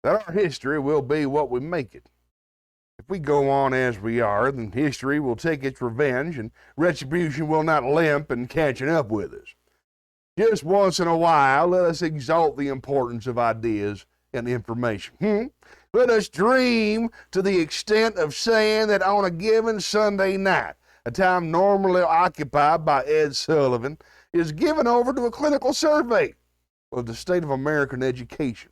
that our history will be what we make it. If we go on as we are, then history will take its revenge, and retribution will not limp in catching up with us. Just once in a while, let us exalt the importance of ideas and information. Let us dream to the extent of saying that on a given Sunday night, a time normally occupied by Ed Sullivan, is given over to a clinical survey of the state of American education.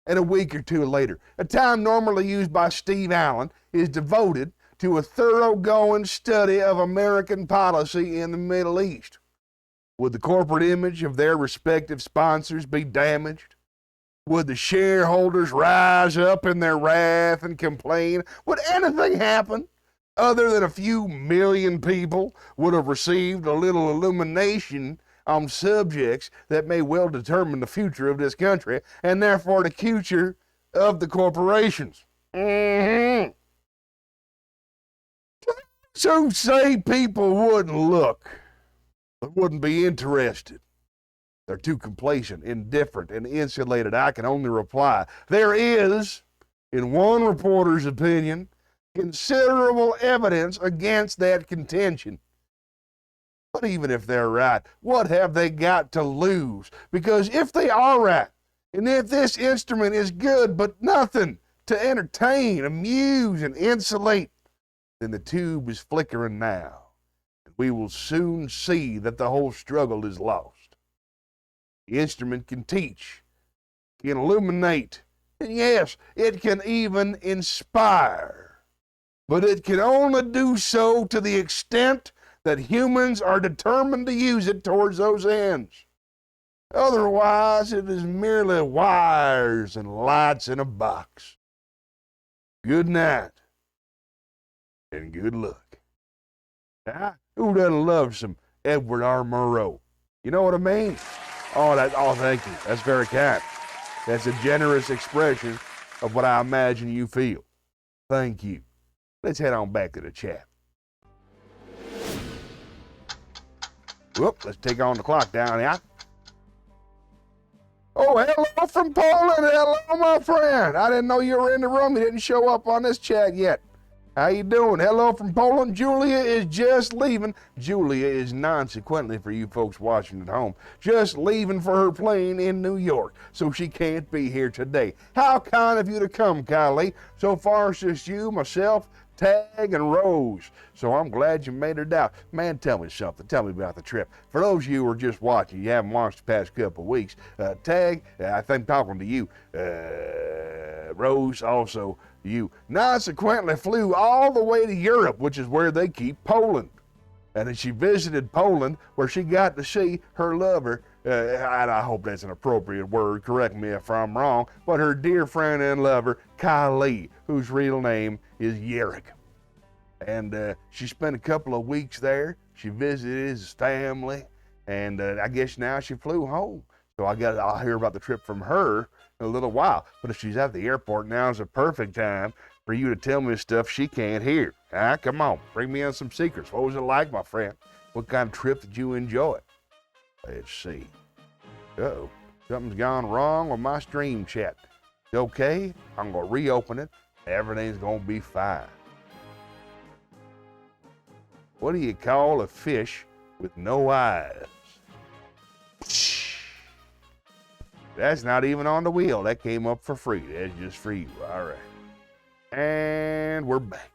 And a week or two later, a time normally used by Steve Allen is devoted to a thoroughgoing study of American policy in the Middle East. Would the corporate image of their respective sponsors be damaged? Would the shareholders rise up in their wrath and complain? Would anything happen other than a few million people would have received a little illumination on subjects that may well determine the future of this country and therefore the future of the corporations? So say people wouldn't look, they wouldn't be interested. They're too complacent, indifferent, and insulated. I can only reply, there is, in one reporter's opinion, considerable evidence against that contention. But even if they're right, what have they got to lose? Because if they are right, and if this instrument is good but nothing to entertain, amuse, and insulate, then the tube is flickering now. We will soon see that the whole struggle is lost. The instrument can teach, can illuminate, and yes, it can even inspire. But it can only do so to the extent that humans are determined to use it towards those ends. Otherwise, it is merely wires and lights in a box. Good night, and good luck. Who doesn't love some Edward R. Murrow? You know what I mean? Oh, thank you. That's very kind. That's a generous expression of what I imagine you feel. Thank you. Let's head on back to the chat. Whoop, let's take on the clock down here. Oh, hello from Poland. Hello, my friend. I didn't know you were in the room. You didn't show up on this chat yet. How you doing? Hello from Poland. Julia is just leaving. Julia is consequently, for you folks watching at home, just leaving for her plane in New York, so she can't be here today. How kind of you to come, Kylie. So far, it's just you, myself, Tag, and Rose. So I'm glad you made her down. Man, tell me something. Tell me about the trip. For those of you who are just watching, you haven't watched the past couple of weeks, Tag, I think talking to you, Rose also, you consequently flew all the way to Europe, which is where they keep Poland. And then she visited Poland, where she got to see her lover, and I hope that's an appropriate word, correct me if I'm wrong, but her dear friend and lover, Kylie, whose real name is Yerrick. And she spent a couple of weeks there. She visited his family, and I guess now she flew home. So I'll hear about the trip from her in a little while. But if she's at the airport, now is the perfect time for you to tell me stuff she can't hear. Come on, bring me in some secrets. What was it like, my friend? What kind of trip did you enjoy? Let's see. Uh-oh, something's gone wrong with my stream chat. Okay, I'm gonna reopen it. Everything's gonna be fine. What do you call a fish with no eyes? That's not even on the wheel. That came up for free. That's just for you. All right. And we're back.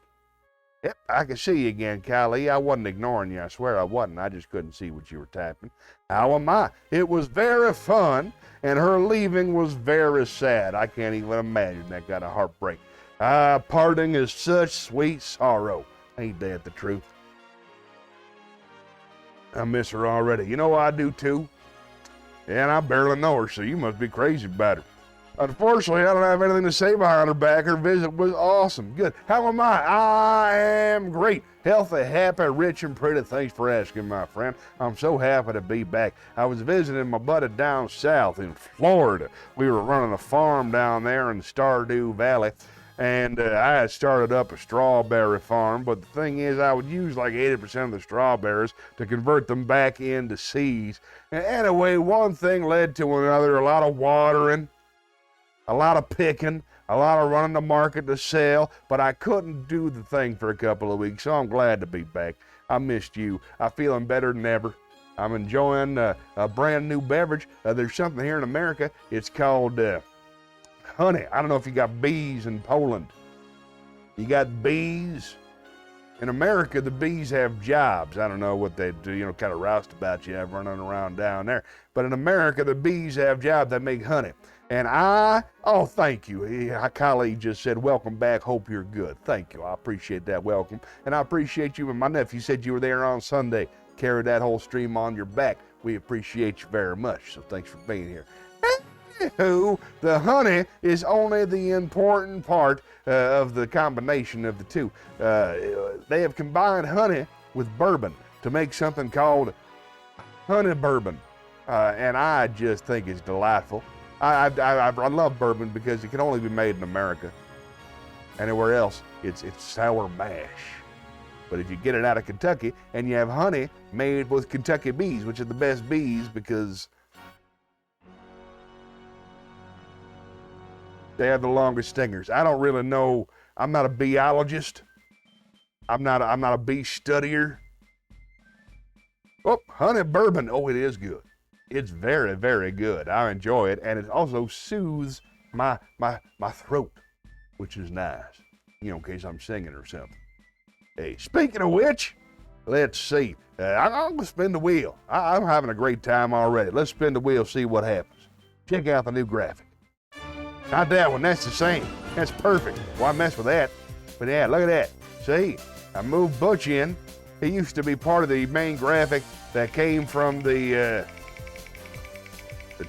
Yep, I can see you again, Kylie. I wasn't ignoring you. I swear I wasn't. I just couldn't see what you were typing. How am I? It was very fun, and her leaving was very sad. I can't even imagine that kind of heartbreak. Parting is such sweet sorrow. Ain't that the truth? I miss her already. You know I do too. And I barely know her, so you must be crazy about her. Unfortunately, I don't have anything to say behind her back. Her visit was awesome. Good. How am I? I am great. Healthy, happy, rich, and pretty. Thanks for asking, my friend. I'm so happy to be back. I was visiting my buddy down south in Florida. We were running a farm down there in the Stardew Valley. And I had started up a strawberry farm, but the thing is I would use like 80% of the strawberries to convert them back into seeds. And anyway, one thing led to another, a lot of watering, a lot of picking, a lot of running the market to sell, but I couldn't do the thing for a couple of weeks, so I'm glad to be back. I missed you. I'm feeling better than ever. I'm enjoying a brand new beverage. There's something here in America. It's called honey. I don't know if you got bees in Poland. You got bees? In America, the bees have jobs. I don't know what they do, kind of roustabout you have running around down there. But in America, the bees have jobs that make honey. And thank you. My colleague just said, welcome back, hope you're good. Thank you, I appreciate that welcome. And I appreciate you, and my nephew said you were there on Sunday, carried that whole stream on your back. We appreciate you very much, so thanks for being here. Anywho, the honey is only the important part of the combination of the two. They have combined honey with bourbon to make something called honey bourbon, and I just think it's delightful. I love bourbon because it can only be made in America. Anywhere else, it's sour mash. But if you get it out of Kentucky and you have honey made with Kentucky bees, which are the best bees because they have the longest stingers. I don't really know. I'm not a beeologist. I'm not a bee studier. Oh, honey bourbon. Oh, it is good. It's very, very good. I enjoy it, and it also soothes my throat, which is nice. In case I'm singing or something. Hey, speaking of which, let's see. I'm going to spin the wheel. I'm having a great time already. Let's spin the wheel, see what happens. Check out the new graphic. Not that one, that's the same. That's perfect. Why mess with that? But yeah, look at that. See, I moved Butch in. He used to be part of the main graphic that came from the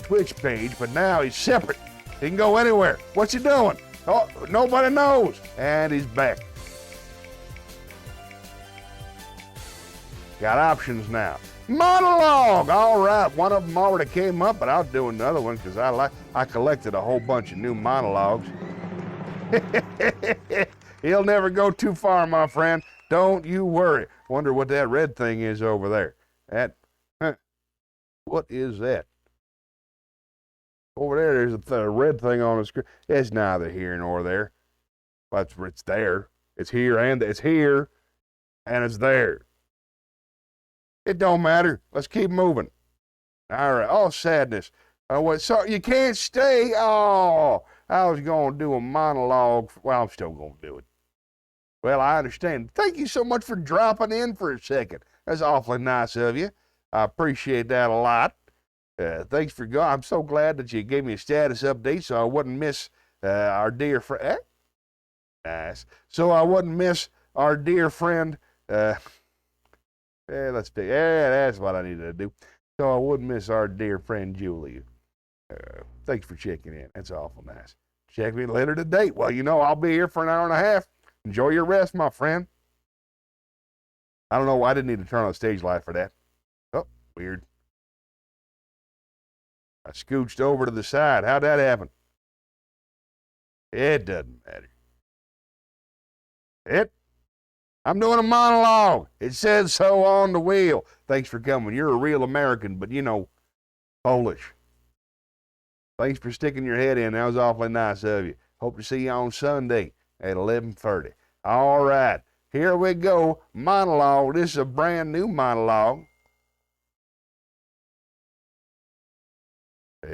Twitch page, but now he's separate. He can go anywhere. What's he doing? Oh, nobody knows. And he's back. Got options now. Monologue. All right, one of them already came up, but I'll do another one because I collected a whole bunch of new monologues. He'll never go too far, my friend. Don't you worry. Wonder what that red thing is over there. What is that? Over there, there's a red thing on the screen. It's neither here nor there. But it's there. It's here and it's there. It don't matter. Let's keep moving. All right. Oh, sadness. So you can't stay? Oh, I was going to do a monologue. Well, I'm still going to do it. Well, I understand. Thank you so much for dropping in for a second. That's awfully nice of you. I appreciate that a lot. Thanks for going. I'm so glad that you gave me a status update so I wouldn't miss our dear friend. Nice. So I wouldn't miss our dear friend. That's what I needed to do. So I wouldn't miss our dear friend Julie. Thanks for checking in. That's awful nice. Check me later today. Well, I'll be here for an hour and a half. Enjoy your rest, my friend. I don't know. I didn't need to turn on the stage light for that. Oh, weird. I scooched over to the side. How'd that happen? It doesn't matter. I'm doing a monologue. It says so on the wheel. Thanks for coming. You're a real American, but Polish. Thanks for sticking your head in. That was awfully nice of you. Hope to see you on Sunday at 11:30. All right. Here we go. Monologue. This is a brand new monologue. All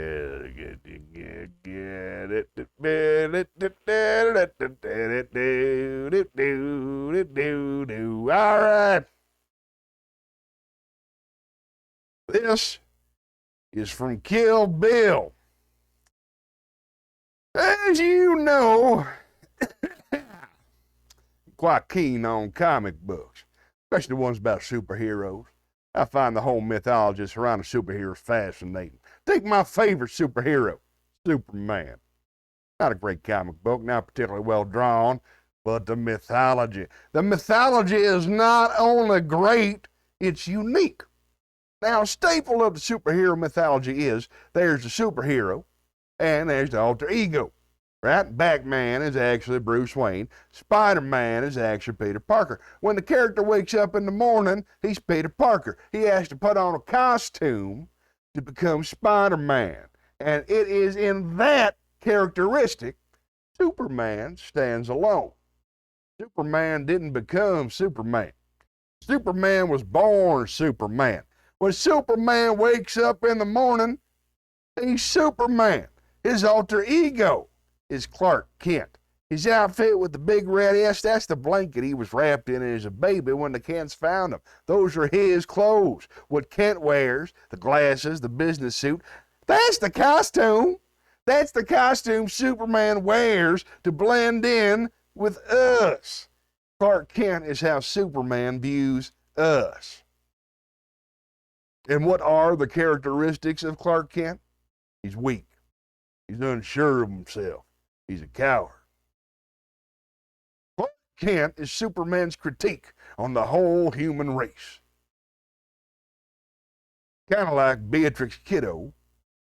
right. This is from Kill Bill. As you know, quite keen on comic books, especially the ones about superheroes. I find the whole mythology surrounding superheroes fascinating. Take my favorite superhero, Superman. Not a great comic book, not particularly well drawn, but the mythology. The mythology is not only great, it's unique. Now, a staple of the superhero mythology is there's the superhero and there's the alter ego. Right? Batman is actually Bruce Wayne. Spider-Man is actually Peter Parker. When the character wakes up in the morning, he's Peter Parker. He has to put on a costume to become Spider-Man. And it is in that characteristic, Superman stands alone. Superman didn't become Superman. Superman was born Superman. When Superman wakes up in the morning, he's Superman. His alter ego is Clark Kent. His outfit with the big red S, that's the blanket he was wrapped in as a baby when the Kents found him. Those are his clothes. What Kent wears, the glasses, the business suit, that's the costume. That's the costume Superman wears to blend in with us. Clark Kent is how Superman views us. And what are the characteristics of Clark Kent? He's weak. He's unsure of himself. He's a coward. Clark Kent is Superman's critique on the whole human race. Kind of like Beatrix Kiddo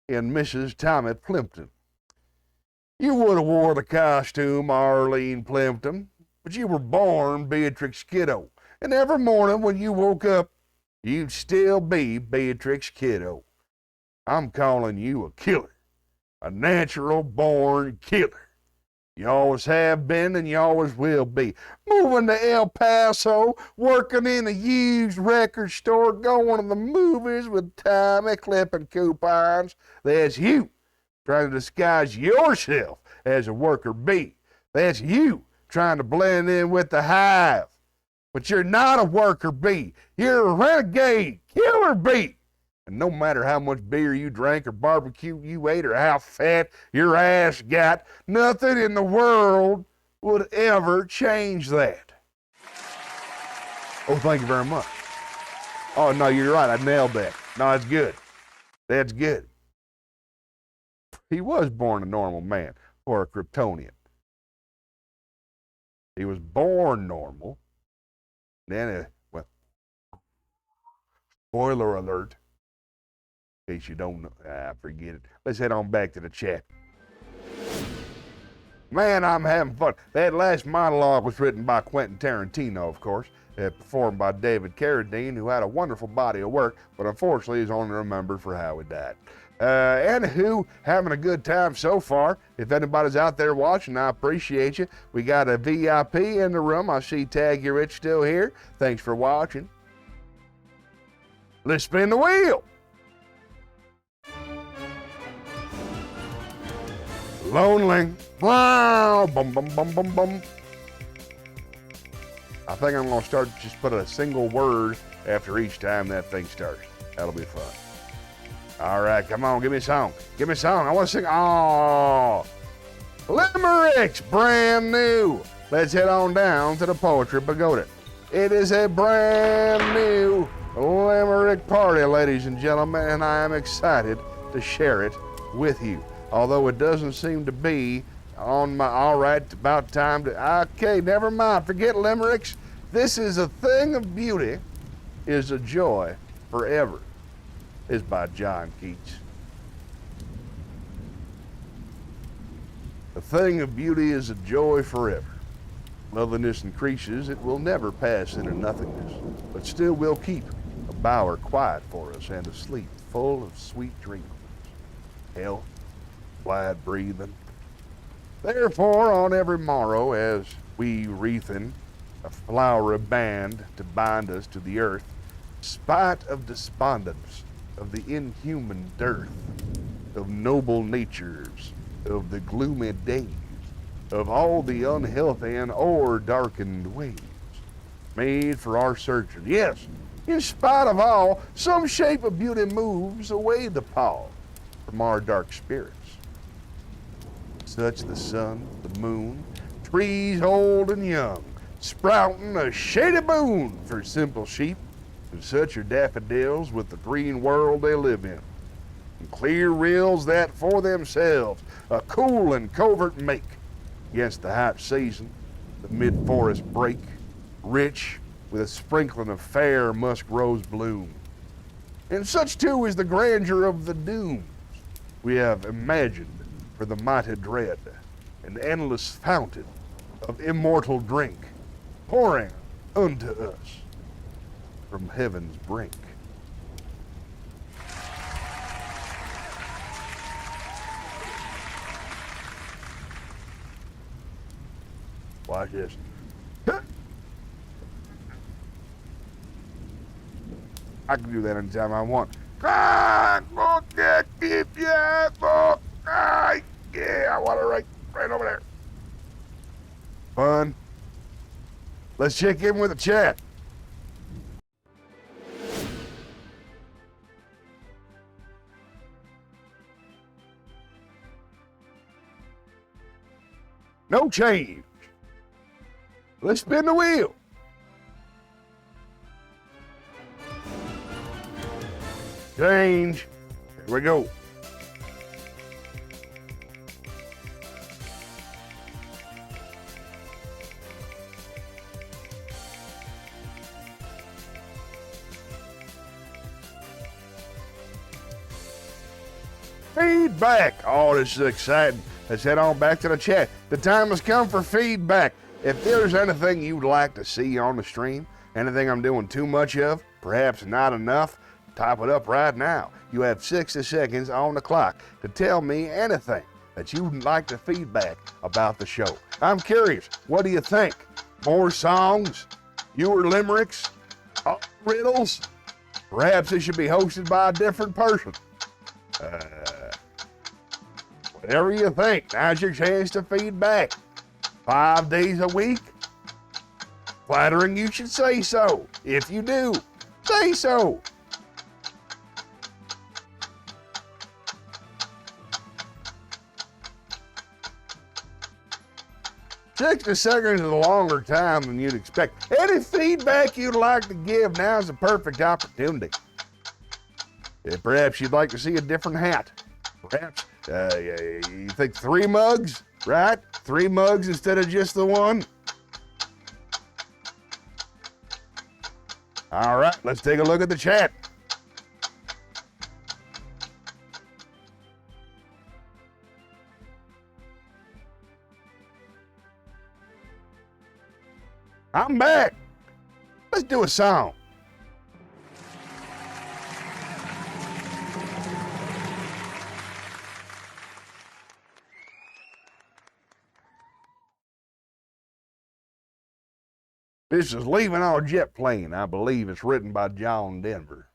and Mrs. Tommy Plimpton. You would have wore the costume, Arlene Plimpton, but you were born Beatrix Kiddo. And every morning when you woke up, you'd still be Beatrix Kiddo. I'm calling you a killer, a natural-born killer. You always have been and you always will be. Moving to El Paso, working in a used record store, going to the movies with Tommy clipping coupons. That's you, trying to disguise yourself as a worker bee. That's you, trying to blend in with the hive. But you're not a worker bee. You're a renegade killer bee. And no matter how much beer you drank or barbecue you ate or how fat your ass got, nothing in the world would ever change that. Oh, thank you very much. Oh, no, you're right. I nailed that. No, that's good. That's good. He was born a normal man for a Kryptonian. He was born normal. Then, well, spoiler alert. In case you don't know, forget it. Let's head on back to the chat. Man, I'm having fun. That last monologue was written by Quentin Tarantino, of course, performed by David Carradine, who had a wonderful body of work, but unfortunately is only remembered for how he died. Anywho, having a good time so far. If anybody's out there watching, I appreciate you. We got a VIP in the room. I see Tag You Rich still here. Thanks for watching. Let's spin the wheel. Lonely. Wow. Bum, bum, bum, bum, bum. I think I'm going to start just put a single word after each time that thing starts. That'll be fun. All right, come on, give me a song. Give me a song. I want to sing. Oh, Limericks, brand new. Let's head on down to the Poetry Pagoda. It is a brand new Limerick party, ladies and gentlemen, and I am excited to share it with you. Although it doesn't seem to be on my, all right, about time to, okay, never mind, forget limericks. This is a thing of beauty, is a joy forever, is by John Keats. A thing of beauty is a joy forever. Loveliness increases, it will never pass into nothingness, but still will keep a bower quiet for us and a sleep full of sweet dreams. Health, wide breathing. Therefore, on every morrow, as we wreathen a flowery band to bind us to the earth, spite of despondence, of the inhuman dearth, of noble natures, of the gloomy days, of all the unhealthy and o'er-darkened ways, made for our searching. Yes, in spite of all, some shape of beauty moves away the pall from our dark spirits. Such the sun, the moon, trees old and young, sprouting a shady boon for simple sheep, and such are daffodils with the green world they live in, and clear rills that for themselves a cool and covert make against the hot season, the mid-forest break, rich with a sprinkling of fair musk rose bloom. And such too is the grandeur of the dooms we have imagined for the mighty dread, an endless fountain of immortal drink pouring unto us from heaven's brink. Watch this. I can do that anytime I want. Yeah, I want it right over there. Fun. Let's check in with the chat. No change. Let's spin the wheel. Change. Here we go. Feedback. Oh, this is exciting. Let's head on back to the chat. The time has come for feedback. If there's anything you'd like to see on the stream, anything I'm doing too much of, perhaps not enough, type it up right now. You have 60 seconds on the clock to tell me anything that you'd like to feedback about the show. I'm curious, what do you think? More songs? Fewer limericks? Riddles? Perhaps it should be hosted by a different person. Whatever you think, now's your chance to feedback. 5 days a week? Flattering you should say so. If you do, say so. "60 seconds is a longer time than you'd expect. Any feedback you'd like to give, now's the perfect opportunity. Perhaps you'd like to see a different hat. Perhaps you think 3 mugs, right? 3 mugs instead of just the one. All right, let's take a look at the chat. I'm back. Let's do a song. This is Leaving on a Jet Plane. I believe it's written by John Denver.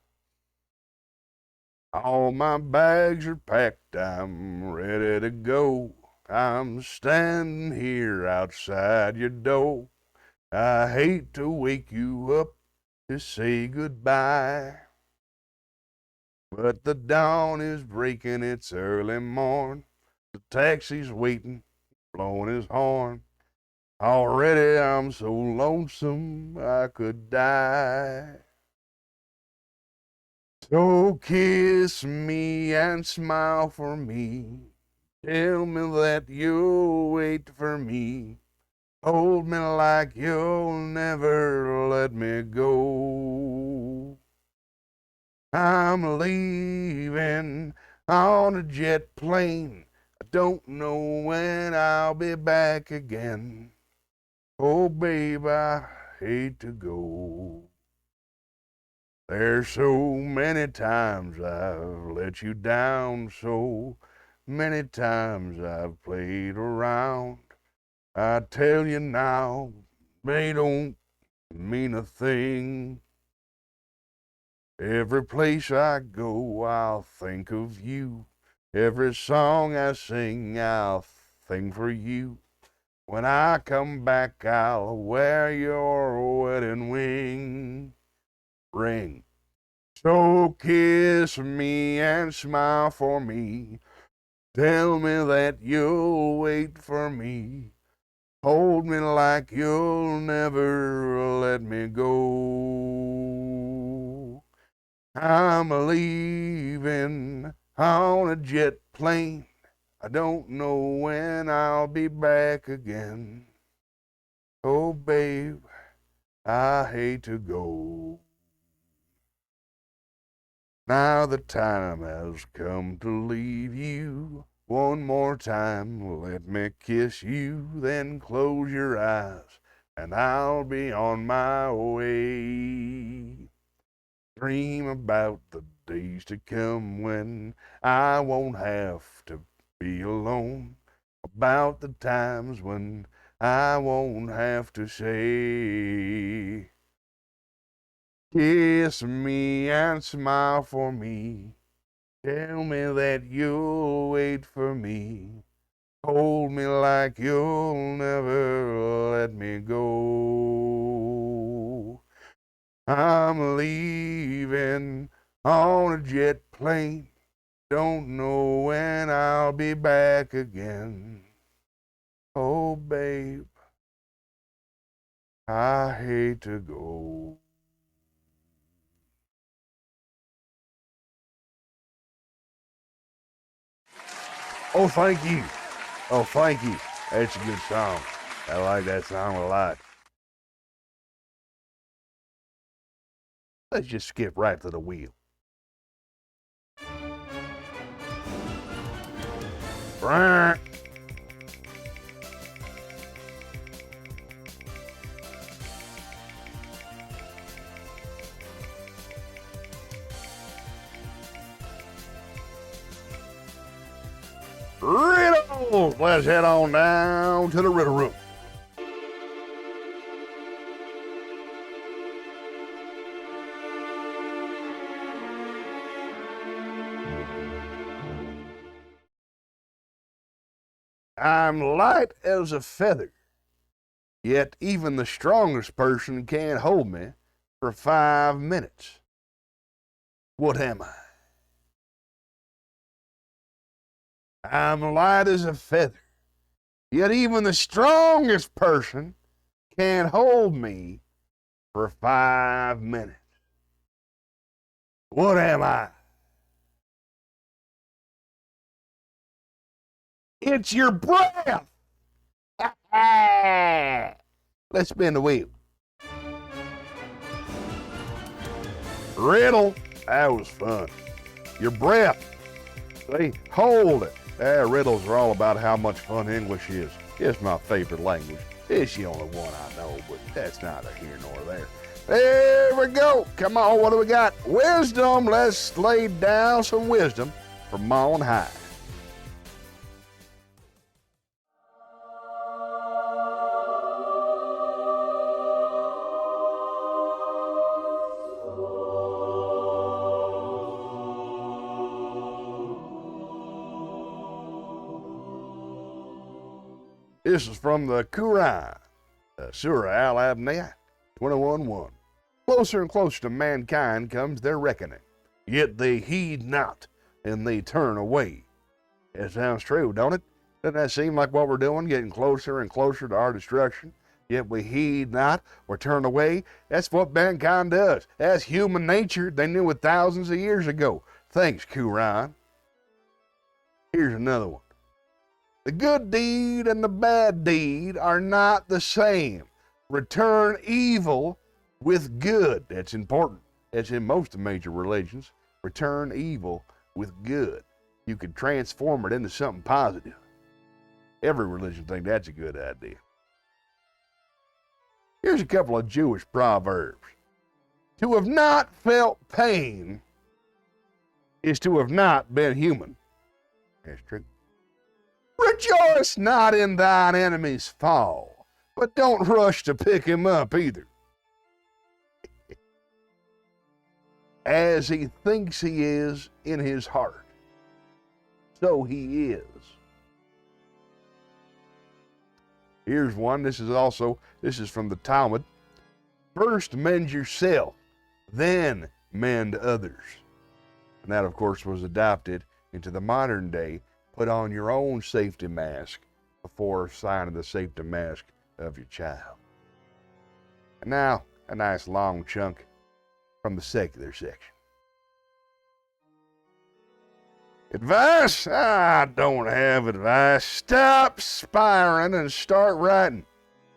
All my bags are packed. I'm ready to go. I'm standing here outside your door. I hate to wake you up to say goodbye, but the dawn is breaking, it's early morn. The taxi's waiting, blowing his horn. Already I'm so lonesome I could die. So kiss me and smile for me. Tell me that you'll wait for me. Hold me like you'll never let me go. I'm leaving on a jet plane. I don't know when I'll be back again. Oh, babe, I hate to go. There's so many times I've let you down, so many times I've played around. I tell you now, they don't mean a thing. Every place I go, I'll think of you. Every song I sing, I'll sing for you. When I come back, I'll wear your wedding ring. So kiss me and smile for me. Tell me that you'll wait for me. Hold me like you'll never let me go. I'm leaving on a jet plane. I don't know when I'll be back again. Oh, babe, I hate to go. Now the time has come to leave you. One more time, let me kiss you, then close your eyes, and I'll be on my way. Dream about the days to come when I won't have to be alone. About the times when I won't have to say. Kiss me and smile for me. Tell me that you'll wait for me. Hold me like you'll never let me go. I'm leaving on a jet plane. Don't know when I'll be back again. Oh, babe, I hate to go. Oh, thank you. Oh, thank you. That's a good song. I like that song a lot. Let's just skip right to the wheel. Right. Riddles! Let's head on down to the riddle room. I'm light as a feather, yet even the strongest person can't hold me for 5 minutes. What am I? I'm light as a feather, yet even the strongest person can't hold me for 5 minutes. What am I? It's your breath. Let's spin the wheel. Riddle. That was fun. Your breath. See, hold it. Riddles are all about how much fun English is. It's my favorite language. It's the only one I know, but that's neither here nor there. There we go. Come on, what do we got? Wisdom. Let's lay down some wisdom from on high. This is from the Quran, Surah Al-Abniyah 21:1. Closer and closer to mankind comes their reckoning, yet they heed not, and they turn away. It sounds true, don't it? Doesn't that seem like what we're doing, getting closer and closer to our destruction? Yet we heed not or turn away. That's what mankind does. That's human nature. They knew it thousands of years ago. Thanks, Quran. Here's another one. The good deed and the bad deed are not the same. Return evil with good. That's important. That's in most of major religions. Return evil with good. You could transform it into something positive. Every religion thinks that's a good idea. Here's a couple of Jewish proverbs. To have not felt pain is to have not been human. That's true. Rejoice not in thine enemy's fall, but don't rush to pick him up either. As he thinks he is in his heart, so he is. Here's one. This is from the Talmud. First mend yourself, then mend others. And that, of course, was adopted into the modern day. Put on your own safety mask before signing the safety mask of your child. And now, a nice long chunk from the secular section. Advice? I don't have advice. Stop spiring and start writing.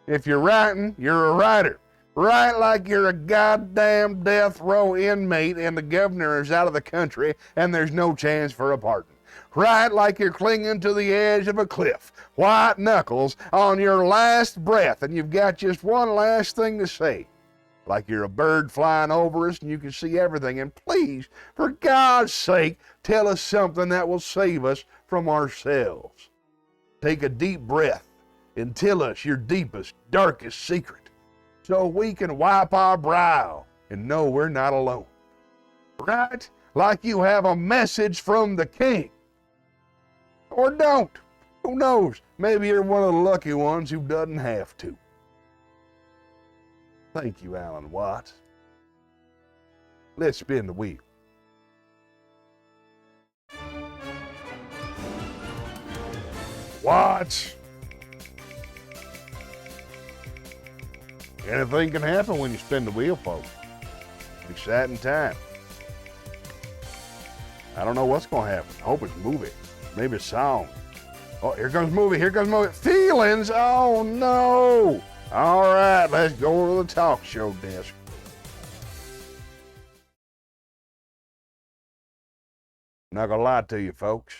If you're writing, you're a writer. Write like you're a goddamn death row inmate and the governor is out of the country and there's no chance for a pardon. Write like you're clinging to the edge of a cliff, white knuckles on your last breath, and you've got just one last thing to say. Like you're a bird flying over us and you can see everything. And please, for God's sake, tell us something that will save us from ourselves. Take a deep breath and tell us your deepest, darkest secret so we can wipe our brow and know we're not alone. Right? Like you have a message from the king. Or don't. Who knows? Maybe you're one of the lucky ones who doesn't have to. Thank you, Alan Watts. Let's spin the wheel. Watts. Anything can happen when you spin the wheel, folks. Exciting time. I don't know what's going to happen. I hope it's movie. Maybe a song. Oh, here comes movie. Here comes movie. Feelings. Oh, no. All right, let's go to the talk show desk. I'm not going to lie to you, folks.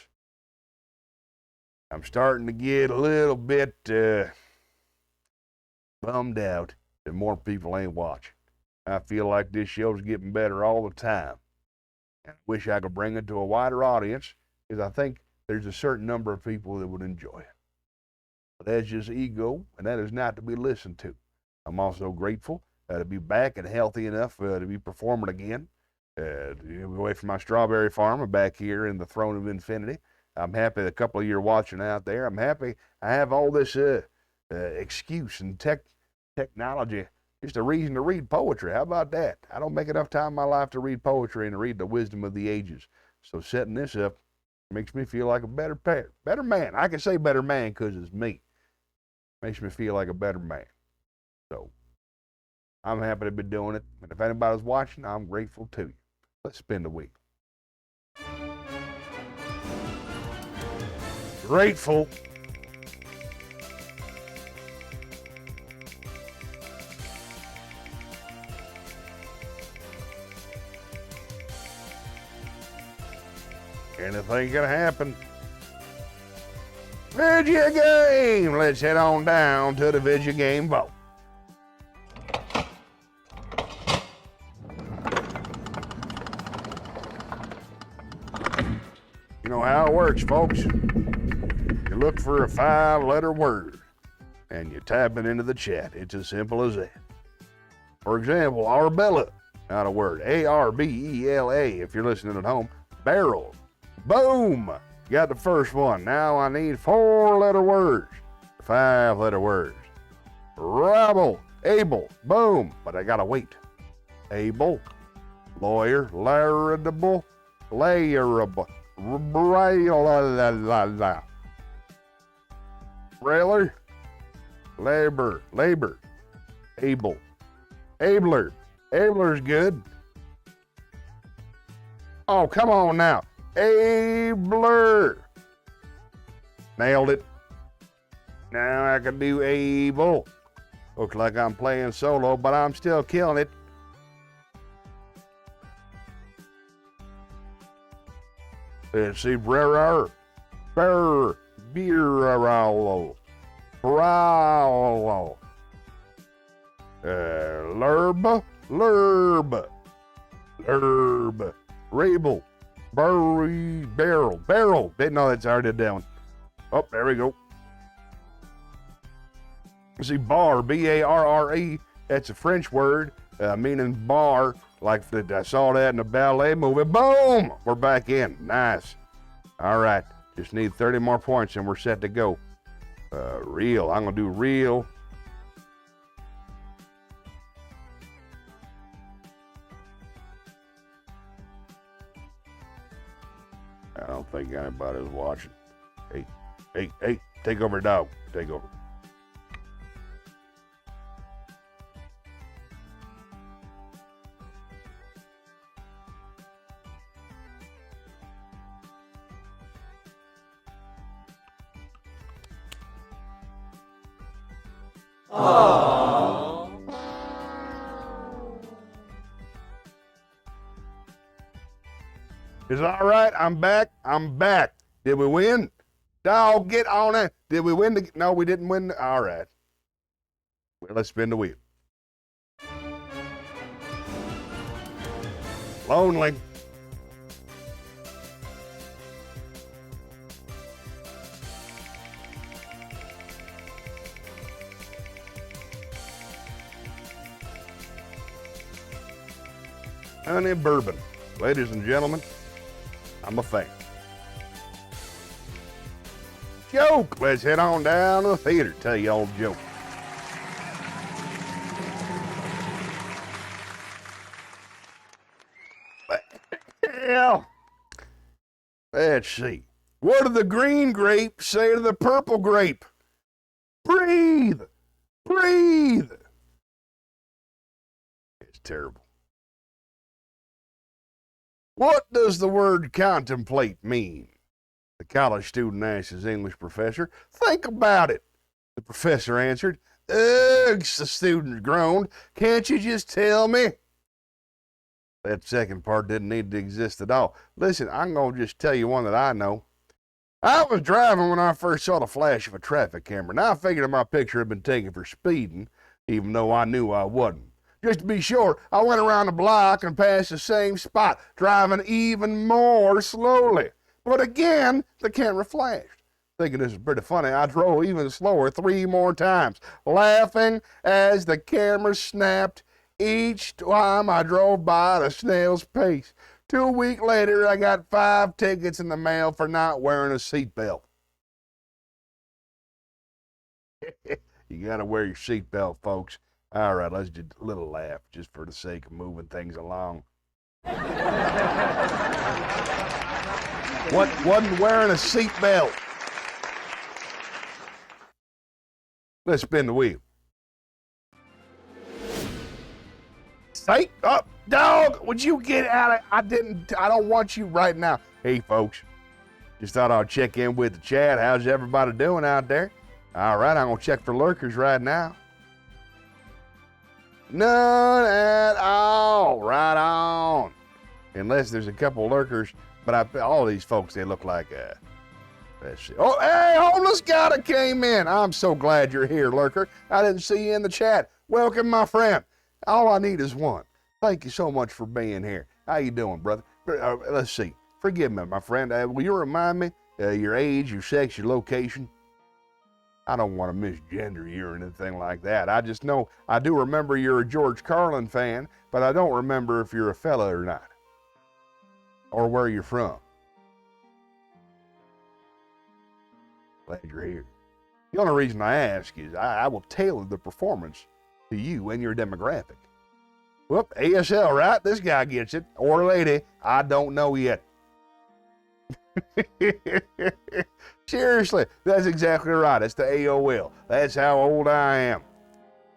I'm starting to get a little bit bummed out that more people ain't watching. I feel like this show's getting better all the time. And I wish I could bring it to a wider audience, because I think there's a certain number of people that would enjoy it. But that's just ego, and that is not to be listened to. I'm also grateful to be back and healthy enough to be performing again. Away from my strawberry farm, I'm back here in the throne of infinity. I'm happy a couple of you are watching out there. I'm happy I have all this excuse and technology, just a reason to read poetry. How about that? I don't make enough time in my life to read poetry and to read the wisdom of the ages. So setting this up makes me feel like a better man. I can say better man because it's me. Makes me feel like a better man. So I'm happy to be doing it. And if anybody's watching, I'm grateful to you. Let's spin the wheel. Grateful. Anything can happen. Video game. Let's head on down to the video game vault. You know how it works, folks. You look for a 5-letter word and you type it into the chat. It's as simple as that. For example, Arbella, not a word. Arbella, if you're listening at home. Barrel. Boom! Got the first one. Now I need 4-letter words. 5-letter words. Rabble. Able. Boom. But I gotta wait. Able. Lawyer. Laudable. Layerable. Railer. Labor. Able. Abler. Abler's good. Oh, come on now. Abler. Nailed it. Now I can do able. Looks like I'm playing solo, but I'm still killing it. Let's see. Beer. Lerb. Rabel. Barrel. Didn't know that's already down. Oh, there we go. See, bar, B-A-R-R-E. That's a French word meaning bar. Like I saw that in the ballet movie. Boom! We're back in. Nice. All right. Just need 30 more points and we're set to go. Real. I'm going to do real. I don't think anybody's watching. Hey, take over, dog. Take over. Aww. Is that all right? I'm back. Did we win? Dog, get on it. Did we win? No, we didn't win. All right. Well, let's spin the wheel. Lonely. honey bourbon. Ladies and gentlemen, I'm a fan. Joke. Let's head on down to the theater. Tell you old joke. Well, let's see. What did the green grape say to the purple grape? Breathe! Breathe! It's terrible. What does the word contemplate mean? The college student asked his English professor. Think about it, the professor answered. Ugh, the student groaned. Can't you just tell me? That second part didn't need to exist at all. Listen, I'm going to just tell you one that I know. I was driving when I first saw the flash of a traffic camera. Now I figured my picture had been taken for speeding, even though I knew I wasn't. Just to be sure, I went around the block and passed the same spot, driving even more slowly. But again, the camera flashed. Thinking this was pretty funny, I drove even slower 3 more times, laughing as the camera snapped each time I drove by at a snail's pace. 2 weeks later, I got 5 tickets in the mail for not wearing a seatbelt. You gotta wear your seatbelt, folks. All right, let's do a little laugh just for the sake of moving things along. Wasn't wearing a seatbelt. Let's spin the wheel. Say up, dog, would you get out of, I don't want you right now. Hey, folks, just thought I'd check in with the chat. How's everybody doing out there? All right, I'm going to check for lurkers right now. None at all. Right on. Unless there's a couple lurkers, but all these folks, they look like, let's see. Oh, hey, homeless guy that came in. I'm so glad you're here, lurker. I didn't see you in the chat. Welcome, my friend. All I need is one. Thank you so much for being here. How you doing, brother? Let's see. Forgive me, my friend. Will you remind me your age, your sex, your location? I don't want to misgender you or anything like that. I just know I do remember you're a George Carlin fan, but I don't remember if you're a fella or not, or where you're from. Glad you're here. The only reason I ask is I will tailor the performance to you and your demographic. Whoop, ASL, right? This guy gets it. Or lady, I don't know yet. Seriously, that's exactly right. It's the AOL. That's how old I am.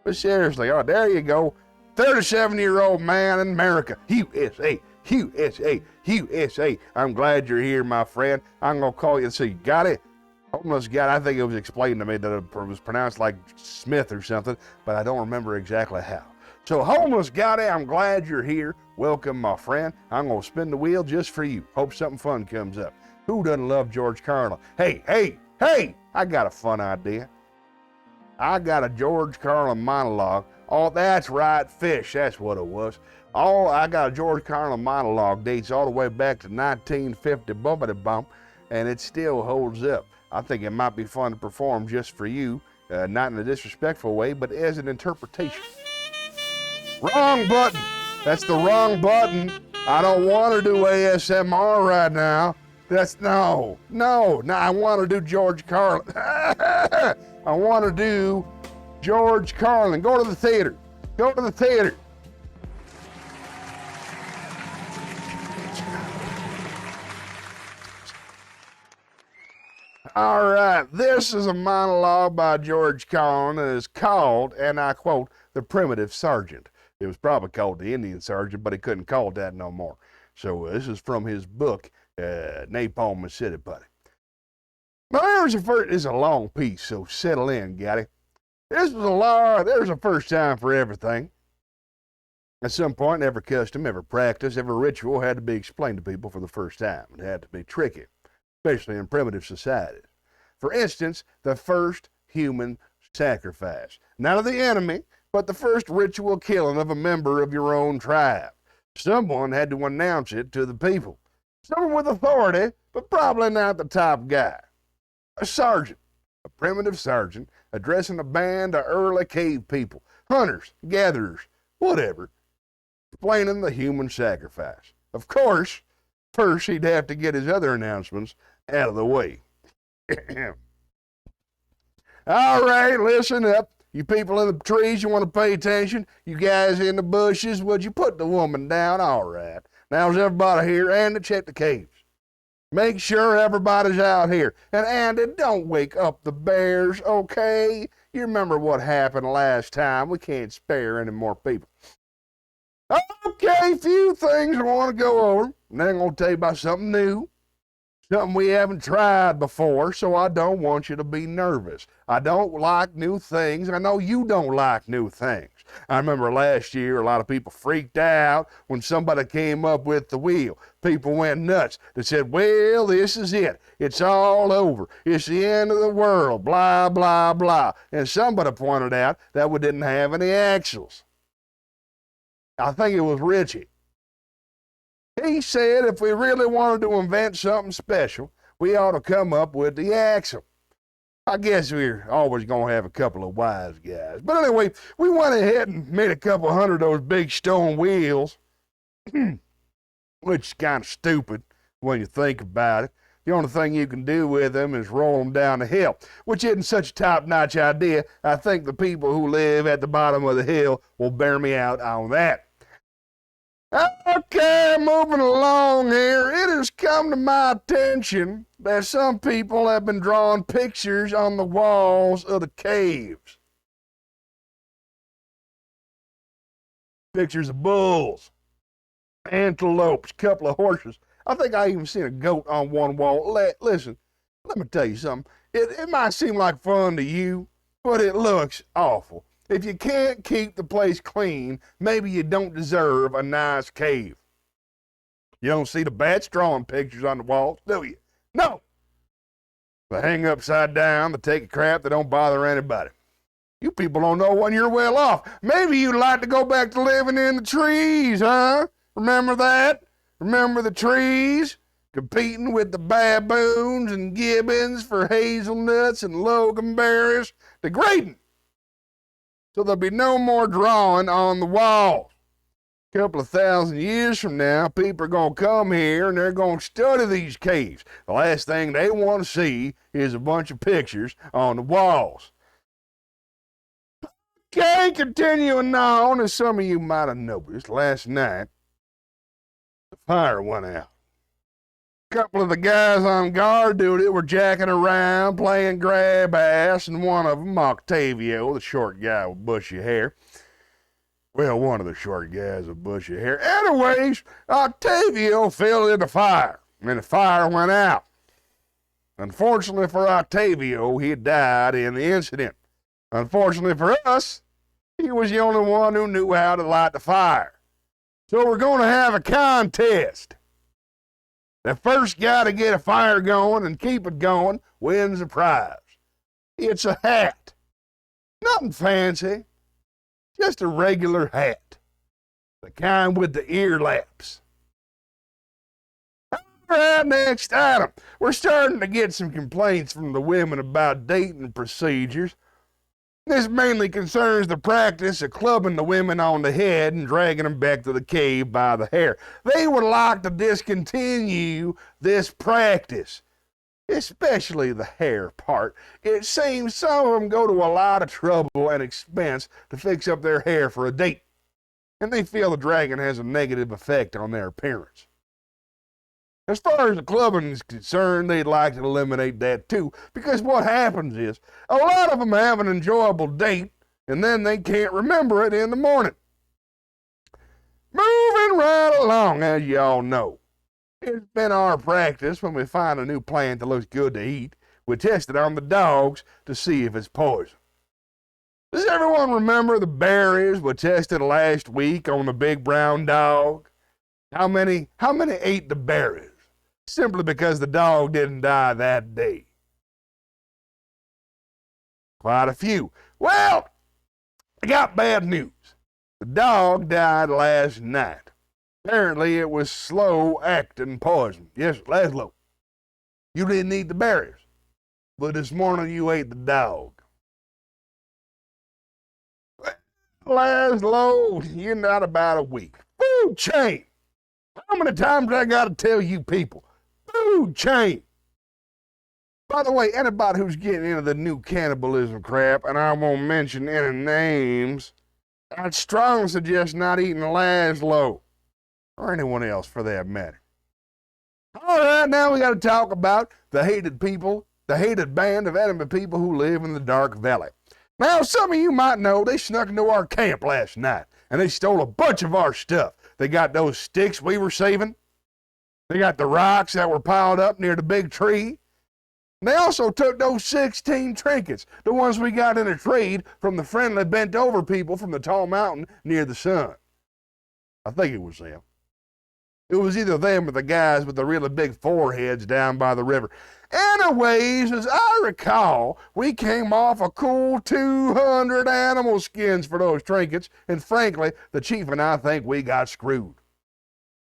But seriously, oh, there you go. 37-year-old man in America. USA, USA, USA. I'm glad you're here, my friend. I'm going to call you and see. Got it? Homeless guy. I think it was explained to me that it was pronounced like Smith or something, but I don't remember exactly how. So, homeless guy, I'm glad you're here. Welcome, my friend. I'm going to spin the wheel just for you. Hope something fun comes up. Who doesn't love George Carlin? Hey, I got a fun idea. I got a George Carlin monologue. Oh, that's right, Fish. That's what it was. I got a George Carlin monologue. Dates all the way back to 1950 bumpity bump, and it still holds up. I think it might be fun to perform just for you, not in a disrespectful way, but as an interpretation. Wrong button. That's the wrong button. I don't want to do ASMR right now. No. I want to do George Carlin. I want to do George Carlin. Go to the theater. All right, this is a monologue by George Carlin and is called, and I quote, The Primitive Sergeant. It was probably called The Indian Sergeant, but he couldn't call it that no more. So this is from his book, Napalm and City Buddy. Now there's a long piece, so settle in, Gatty. There's a first time for everything. At some point, every custom, every practice, every ritual had to be explained to people for the first time. It had to be tricky, especially in primitive societies. For instance, the first human sacrifice. Not of the enemy, but the first ritual killing of a member of your own tribe. Someone had to announce it to the people. Someone with authority, but probably not the top guy. A sergeant, a primitive sergeant, addressing a band of early cave people, hunters, gatherers, whatever. explaining the human sacrifice. Of course, first he'd have to get his other announcements out of the way. All right, listen up. You people in the trees, you want to pay attention? You guys in the bushes, would you put the woman down? All right. Now is everybody here? And to check the caves. Make sure everybody's out here. And Andy, don't wake up the bears, okay? You remember what happened last time. We can't spare any more people. Okay, few things I want to go over. And then I'm going to tell you about something new. Something we haven't tried before, so I don't want you to be nervous. I don't like new things. I know you don't like new things. I remember last year, a lot of people freaked out when somebody came up with the wheel. People went nuts. They said, well, this is it. It's all over. It's the end of the world, blah, blah, blah. And somebody pointed out that we didn't have any axles. I think it was Richie. He said if we really wanted to invent something special, we ought to come up with the axle. I guess we're always going to have a couple of wise guys. But anyway, we went ahead and made a couple hundred of those big stone wheels, which is kind of stupid when you think about it. The only thing you can do with them is roll them down the hill, which isn't such a top-notch idea. I think the people who live at the bottom of the hill will bear me out on that. Okay, moving along here. It has come to my attention that some people have been drawing pictures on the walls of the caves. Pictures of bulls, antelopes, a couple of horses. I think I even seen a goat on one wall. Listen, let me tell you something. It might seem like fun to you, but it looks awful. If you can't keep the place clean, maybe you don't deserve a nice cave. You don't see the bats drawing pictures on the walls, do you? No. They hang upside down, they take a crap, they don't bother anybody. You people don't know when you're well off. Maybe you'd like to go back to living in the trees, huh? Remember that? Remember the trees? Competing with the baboons and gibbons for hazelnuts and loganberries. Degrading. So there'll be no more drawing on the walls. A couple of thousand years from now, people are going to come here and they're going to study these caves. The last thing they want to see is a bunch of pictures on the walls. Okay, continuing on, as some of you might have noticed, last night, the fire went out. A couple of the guys on guard duty were jacking around, playing grab ass, and one of them, Octavio, the short guy with bushy hair. Well, one of the short guys with bushy hair. Anyways, Octavio fell in the fire, and the fire went out. Unfortunately for Octavio, he died in the incident. Unfortunately for us, he was the only one who knew how to light the fire. So we're going to have a contest. The first guy to get a fire going and keep it going wins a prize. It's a hat. Nothing fancy. Just a regular hat. The kind with the ear laps. All right, next item. We're starting to get some complaints from the women about dating procedures. This mainly concerns the practice of clubbing the women on the head and dragging them back to the cave by the hair. They would like to discontinue this practice, especially the hair part. It seems some of them go to a lot of trouble and expense to fix up their hair for a date, and they feel the dragging has a negative effect on their appearance. As far as the clubbing is concerned, they'd like to eliminate that too, because what happens is a lot of them have an enjoyable date, and then they can't remember it in the morning. Moving right along, as you all know. It's been our practice when we find a new plant that looks good to eat, we test it on the dogs to see if it's poison. Does everyone remember the berries we tested last week on the big brown dog? How many ate the berries? Simply because the dog didn't die that day. Quite a few. Well, I got bad news. The dog died last night. Apparently it was slow-acting poison. Yes, Laszlo, you didn't eat the berries, but this morning you ate the dog. Laszlo, you're not about a week. Food chain. How many times I got to tell you people? Food chain. By the way, anybody who's getting into the new cannibalism crap, and I won't mention any names, I'd strongly suggest not eating Laszlo, or anyone else for that matter. All right, now we got to talk about the hated people, the hated band of enemy people who live in the Dark Valley. Now, some of you might know they snuck into our camp last night, and they stole a bunch of our stuff. They got those sticks we were saving. They got the rocks that were piled up near the big tree. They also took those 16 trinkets, the ones we got in a trade from the friendly bent-over people from the tall mountain near the sun. I think it was them. It was either them or the guys with the really big foreheads down by the river. Anyways, as I recall, we came off a cool 200 animal skins for those trinkets, and frankly, the chief and I think we got screwed.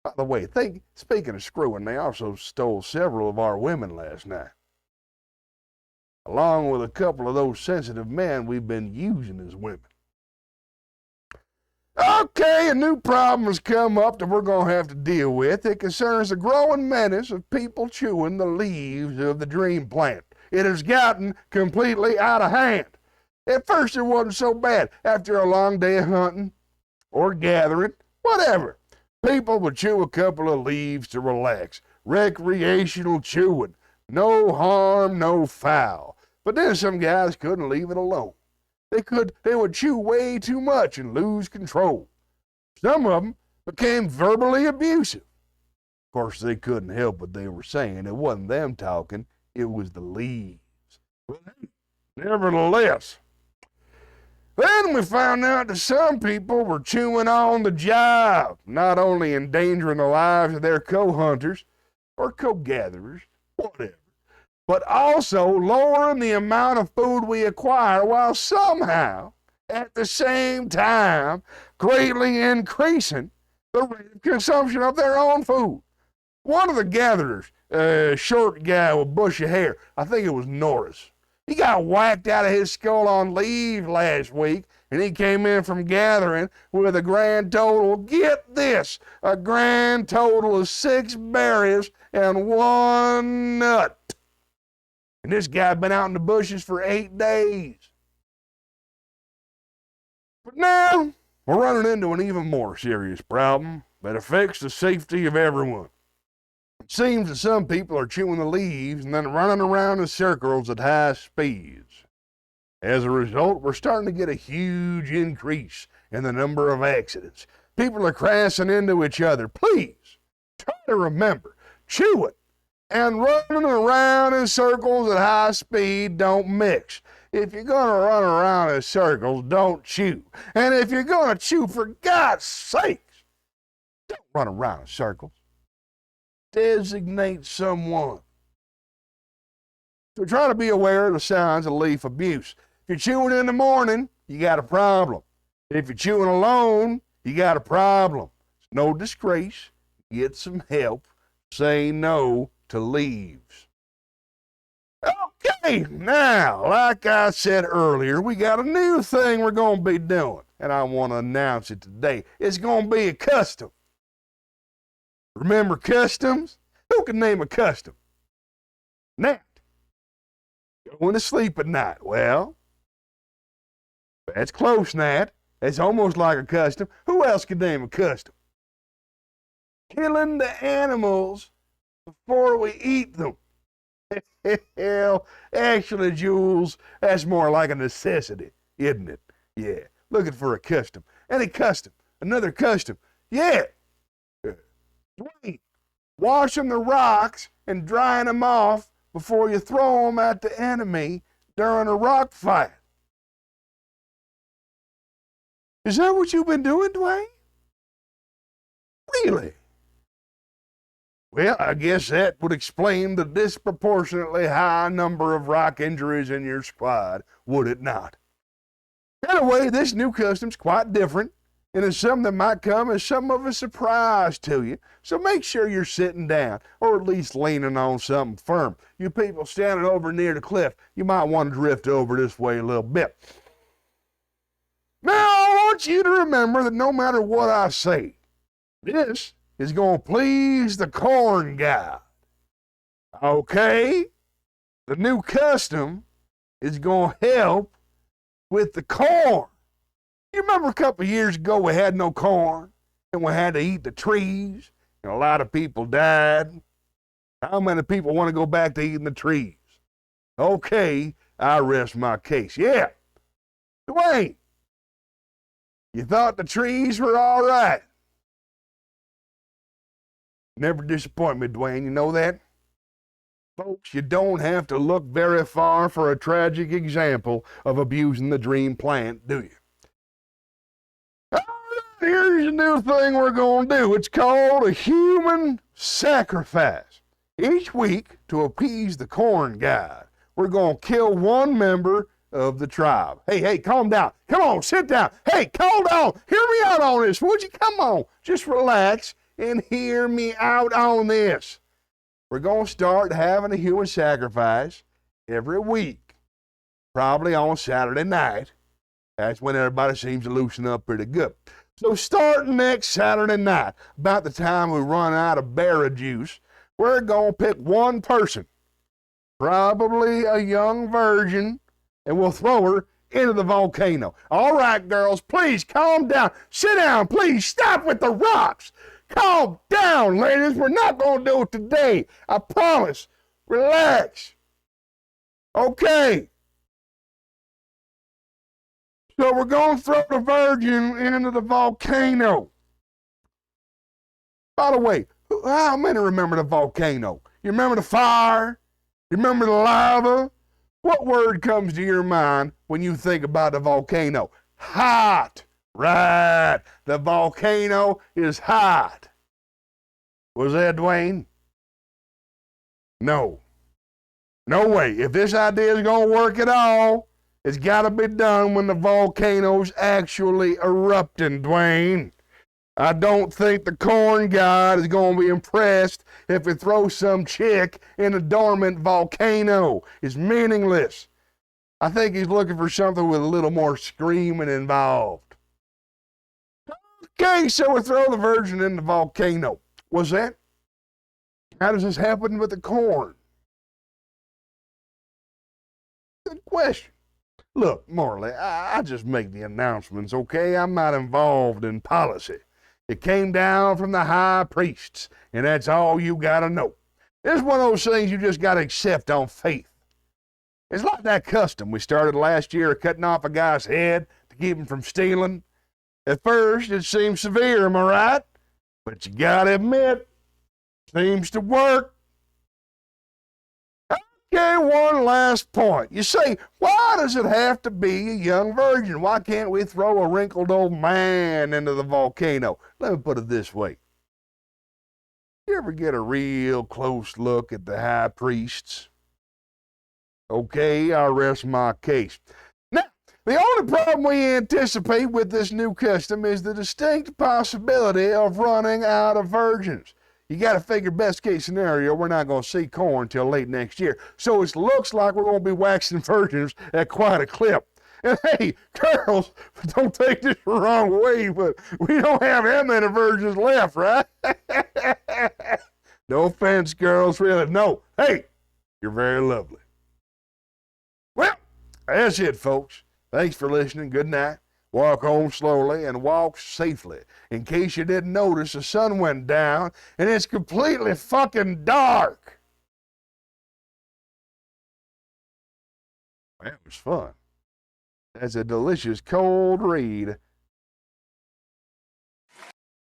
By the way, speaking of screwing, they also stole several of our women last night, along with a couple of those sensitive men we've been using as women. Okay, a new problem has come up that we're going to have to deal with. It concerns the growing menace of people chewing the leaves of the dream plant. It has gotten completely out of hand. At first, it wasn't so bad. After a long day of hunting or gathering, whatever, people would chew a couple of leaves to relax. Recreational chewing. No harm, no foul. But then some guys couldn't leave it alone. They would chew way too much and lose control. Some of them became verbally abusive. Of course, they couldn't help what they were saying. It wasn't them talking, it was the leaves. But nevertheless, then we found out that some people were chewing on the job, not only endangering the lives of their co-hunters or co-gatherers, whatever, but also lowering the amount of food we acquire while somehow, at the same time, greatly increasing the rate of consumption of their own food. One of the gatherers, a short guy with bushy hair, I think it was Norris, he got whacked out of his skull on leave last week, and he came in from gathering with a grand total, get this, a grand total of 6 berries and 1 nut. And this guy had been out in the bushes for 8 days. But now, we're running into an even more serious problem that affects the safety of everyone. It seems that some people are chewing the leaves and then running around in circles at high speeds. As a result, we're starting to get a huge increase in the number of accidents. People are crashing into each other. Please, try to remember, chewing and running around in circles at high speed don't mix. If you're going to run around in circles, don't chew. And if you're going to chew, for God's sakes, don't run around in circles. Designate someone. So try to be aware of the signs of leaf abuse. If you're chewing in the morning, you got a problem. If you're chewing alone, you got a problem. It's no disgrace. Get some help. Say no to leaves. Okay, now, like I said earlier, we got a new thing we're going to be doing, and I want to announce it today. It's going to be a custom. Remember customs? Who can name a custom? Nat. Going to sleep at night. Well, that's close, Nat. It's almost like a custom. Who else can name a custom? Killing the animals before we eat them. Hell, actually, Jules, that's more like a necessity, isn't it? Yeah, looking for a custom. Any custom, another custom. Yeah. Wait, washing the rocks and drying them off before you throw them at the enemy during a rock fight. Is that what you've been doing, Dwayne? Really? Well, I guess that would explain the disproportionately high number of rock injuries in your squad, would it not? Anyway, this new custom's quite different, and it's something that might come as some of a surprise to you. So make sure you're sitting down, or at least leaning on something firm. You people standing over near the cliff, you might want to drift over this way a little bit. Now, I want you to remember that no matter what I say, This is going to please the corn guy. Okay? The new custom is going to help with the corn. You remember a couple of years ago we had no corn and we had to eat the trees and a lot of people died? How many people want to go back to eating the trees? Okay, I rest my case. Yeah, Dwayne, you thought the trees were all right. Never disappoint me, Dwayne, you know that? Folks, you don't have to look very far for a tragic example of abusing the dream plant, do you? All right, here's a new thing we're going to do. It's called a human sacrifice. Each week, to appease the corn god, we're going to kill one member of the tribe. Hey, calm down. Come on, sit down. Hey, calm down. Hear me out on this, would you? Come on, just relax and hear me out on this. We're going to start having a human sacrifice every week, probably on Saturday night. That's when everybody seems to loosen up pretty good. So starting next Saturday night, about the time we run out of berry juice, we're going to pick one person, probably a young virgin, and we'll throw her into the volcano. All right, girls, please calm down. Sit down, please. Stop with the rocks. Calm down, ladies. We're not going to do it today. I promise. Relax. Okay. So we're going to throw the virgin into the volcano. By the way, how many remember the volcano? You remember the fire? You remember the lava? What word comes to your mind when you think about the volcano? Hot. Right. The volcano is hot. Was that Dwayne? No. No way. If this idea is going to work at all, it's got to be done when the volcano's actually erupting, Dwayne. I don't think the corn god is going to be impressed if we throw some chick in a dormant volcano. It's meaningless. I think he's looking for something with a little more screaming involved. Okay, so we throw the virgin in the volcano. What's that? How does this happen with the corn? Good question. Look, Marley, I just make the announcements, okay? I'm not involved in policy. It came down from the high priests, and that's all you gotta know. It's one of those things you just gotta accept on faith. It's like that custom we started last year of cutting off a guy's head to keep him from stealing. At first, it seems severe, am I right? But you gotta admit, seems to work. Okay, one last point. You say, why does it have to be a young virgin? Why can't we throw a wrinkled old man into the volcano? Let me put it this way. You ever get a real close look at the high priests? Okay, I rest my case. Now, the only problem we anticipate with this new custom is the distinct possibility of running out of virgins. You got to figure best case scenario, we're not going to see corn till late next year. So it looks like we're going to be waxing virgins at quite a clip. And hey, girls, don't take this the wrong way, but we don't have that many virgins left, right? No offense, girls, really. No. Hey, you're very lovely. Well, that's it, folks. Thanks for listening. Good night. Walk home slowly and walk safely. In case you didn't notice, the sun went down and it's completely fucking dark. That was fun. That's a delicious cold read.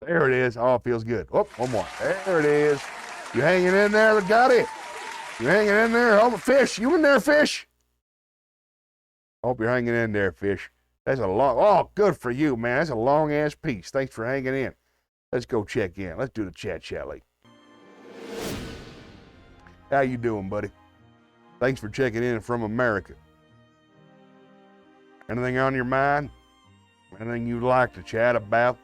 There it is. Oh, it feels good. Oh, one more. There it is. You hanging in there? Got it. You hanging in there? Oh, fish. You in there, fish? Hope you're hanging in there, fish. That's a long, oh, good for you, man. That's a long-ass piece. Thanks for hanging in. Let's go check in. Let's do the chat, Shelley. How you doing, buddy? Thanks for checking in from America. Anything on your mind? Anything you'd like to chat about?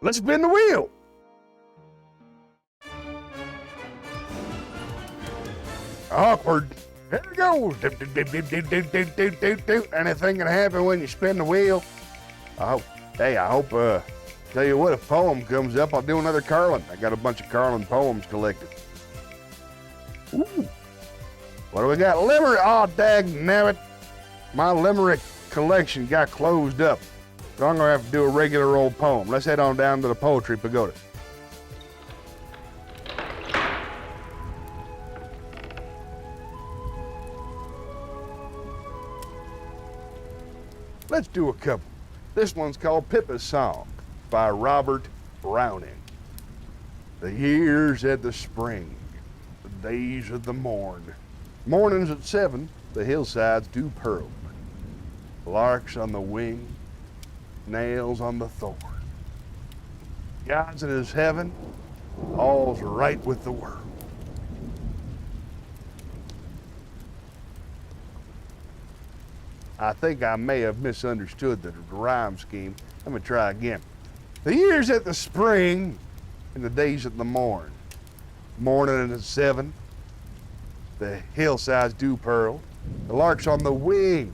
Let's spin the wheel. Awkward. Here it goes. Doot, doot, doot, doot, doot, doot, doot, doot, doot, doot. Anything can happen when you spin the wheel. I hope, tell you what, if a poem comes up, I'll do another Carlin. I got a bunch of Carlin poems collected. Ooh. What do we got? Limerick. Oh, dagnabbit. My limerick collection got closed up. So I'm going to have to do a regular old poem. Let's head on down to the Poetry Pagoda. Let's do a couple. This one's called Pippa's Song by Robert Browning. The years at the spring, the days of the morn. Mornings at 7, the hillsides do pearl. Larks on the wing, nails on the thorn. God's in his heaven, all's right with the world. I think I may have misunderstood the rhyme scheme. Let me try again. The years at the spring and the days at the morn. Morning at 7, the hillsides do pearl. The larks on the wing,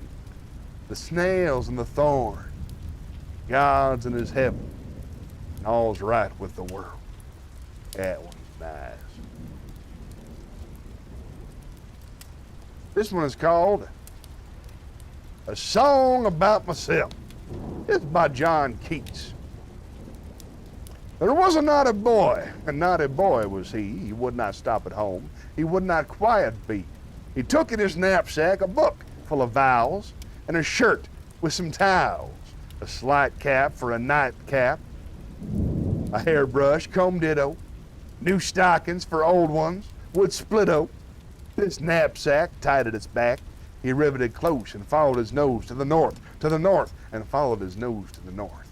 the snails and the thorn. God's in his heaven, and all's right with the world. That one's nice. This one is called A Song About Myself. It's by John Keats. There was a naughty boy was he. He would not stop at home. He would not quiet be. He took in his knapsack a book full of vowels, and a shirt with some towels, a slight cap for a nightcap, a hairbrush, comb ditto, new stockings for old ones, wood splitto. This knapsack tied at its back, he riveted close and followed his nose to the north, and followed his nose to the north.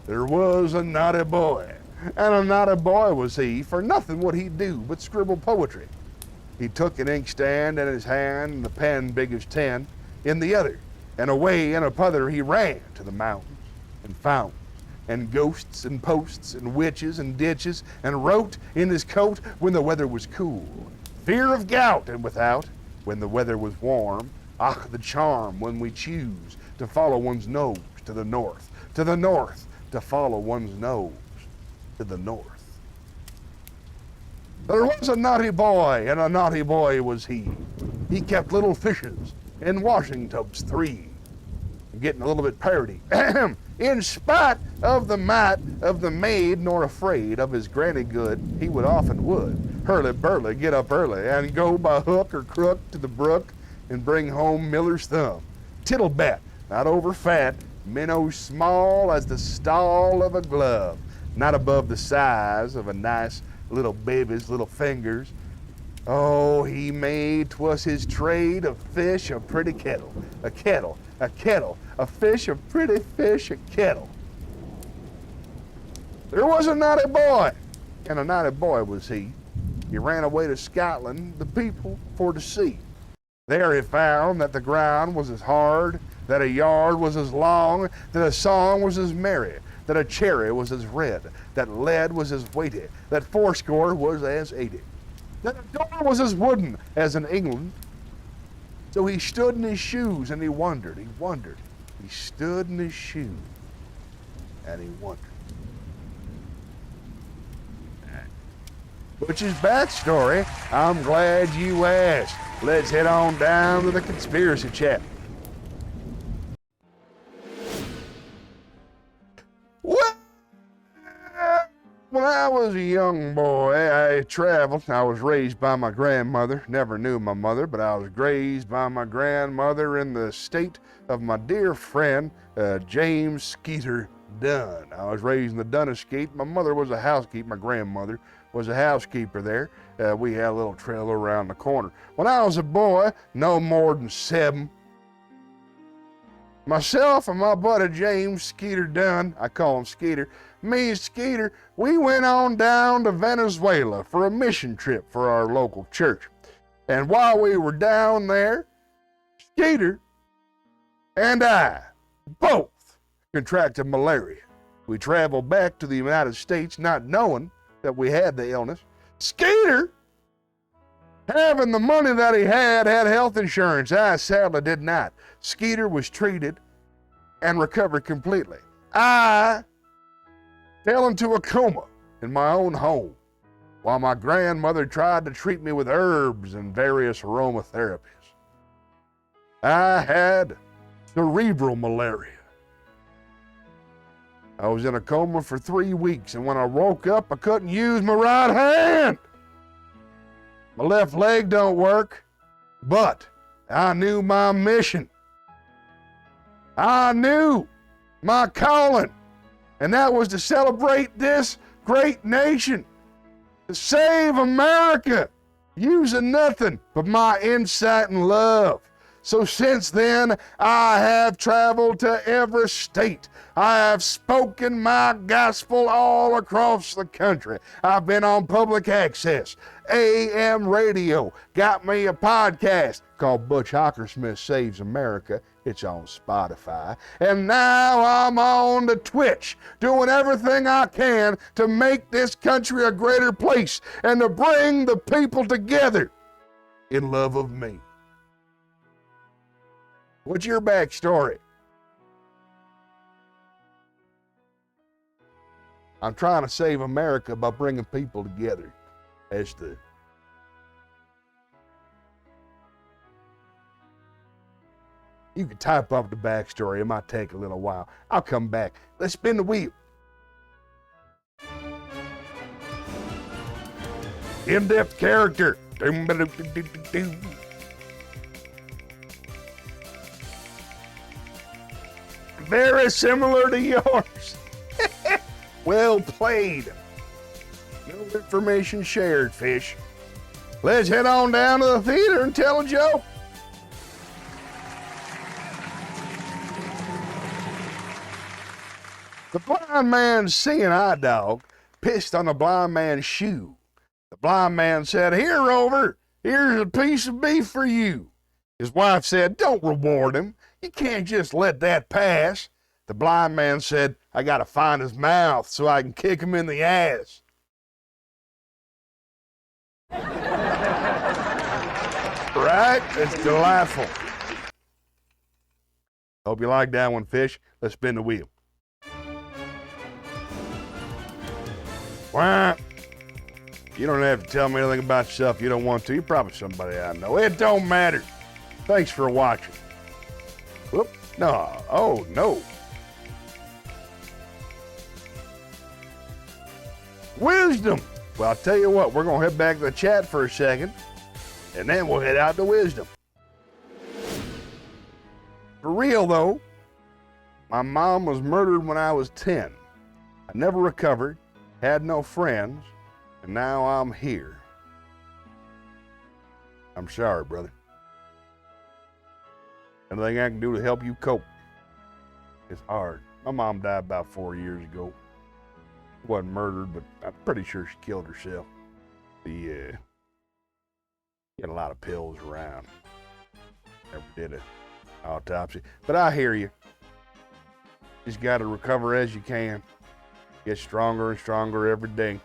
There was a naughty boy, and a naughty boy was he, for nothing would he do but scribble poetry. He took an inkstand in his hand, and the pen big as 10 in the other, and away in a puther he ran to the mountains and fountains, and ghosts and posts and witches and ditches, and wrote in his coat when the weather was cool, fear of gout, and without when the weather was warm. Ah, the charm when we choose to follow one's nose to the north, to follow one's nose to the north. There was a naughty boy, and a naughty boy was he. He kept little fishes in washing tubs 3. Getting a little bit parody. In spite of the might of the maid, nor afraid of his granny good, he would hurly-burly, get up early, and go by hook or crook to the brook, and bring home miller's thumb. Tittlebat, not over fat, minnow small as the stall of a glove, not above the size of a nice little baby's little fingers. Oh, he made 'twas his trade of fish a pretty kettle, a fish a pretty fish a kettle. There was a naughty boy, and a naughty boy was he. He ran away to Scotland, the people for to see. There he found that the ground was as hard, that a yard was as long, that a song was as merry, that a cherry was as red, that lead was as weighty, that fourscore was as 80, that a door was as wooden as in England. So he stood in his shoes and he wondered. He stood in his shoes and he wondered. Butch's backstory, I'm glad you asked. Let's head on down to the conspiracy chat. Well, when I was a young boy, I traveled. I was raised by my grandmother. Never knew my mother, but I was raised by my grandmother in the state of my dear friend, James Skeeter Dunn. I was raised in the Dunn estate. My mother was a housekeeper. My grandmother was a housekeeper there. We had a little trailer around the corner. When I was a boy, no more than 7, myself and my buddy James Skeeter Dunn, I call him Skeeter, me and Skeeter, we went on down to Venezuela for a mission trip for our local church. And while we were down there, Skeeter and I both contracted malaria. We traveled back to the United States not knowing that we had the illness. Skeeter Having the money that he had health insurance. I sadly did not. Skeeter was treated and recovered completely. I fell into a coma in my own home while my grandmother tried to treat me with herbs and various aromatherapies. I had cerebral malaria. I was in a coma for 3 weeks, and when I woke up, I couldn't use my right hand. My left leg don't work, but I knew my mission. I knew my calling, and that was to celebrate this great nation, to save America, using nothing but my insight and love. So since then, I have traveled to every state. I have spoken my gospel all across the country. I've been on public access, AM radio, got me a podcast called Butch Smith Saves America. It's on Spotify. And now I'm on the Twitch, doing everything I can to make this country a greater place and to bring the people together in love of me. What's your backstory? I'm trying to save America by bringing people together as the You can type up the backstory. It might take a little while. I'll come back. Let's spin the wheel. In-depth character. Very similar to yours. Well played. No information shared, fish. Let's head on down to the theater and tell a joke. The blind man's seeing eye dog pissed on the blind man's shoe. The blind man said, "Here, Rover, here's a piece of beef for you." His wife said, "Don't reward him. You can't just let that pass." The blind man said, "I got to find his mouth so I can kick him in the ass." Right? It's delightful. Hope you like that one, fish. Let's spin the wheel. Wah. You don't have to tell me anything about yourself you don't want to. You're probably somebody I know. It don't matter. Thanks for watching. Whoop. No. Oh, no. Wisdom. Well, I'll tell you what. We're going to head back to the chat for a second, and then we'll head out to wisdom. For real, though, my mom was murdered when I was 10. I never recovered, had no friends, and now I'm here. I'm sorry, brother. Anything I can do to help you cope? It's hard. My mom died about 4 years ago. She wasn't murdered, but I'm pretty sure she killed herself. She had a lot of pills around. Never did an autopsy. But I hear you. Just got to recover as you can. Get stronger and stronger every day.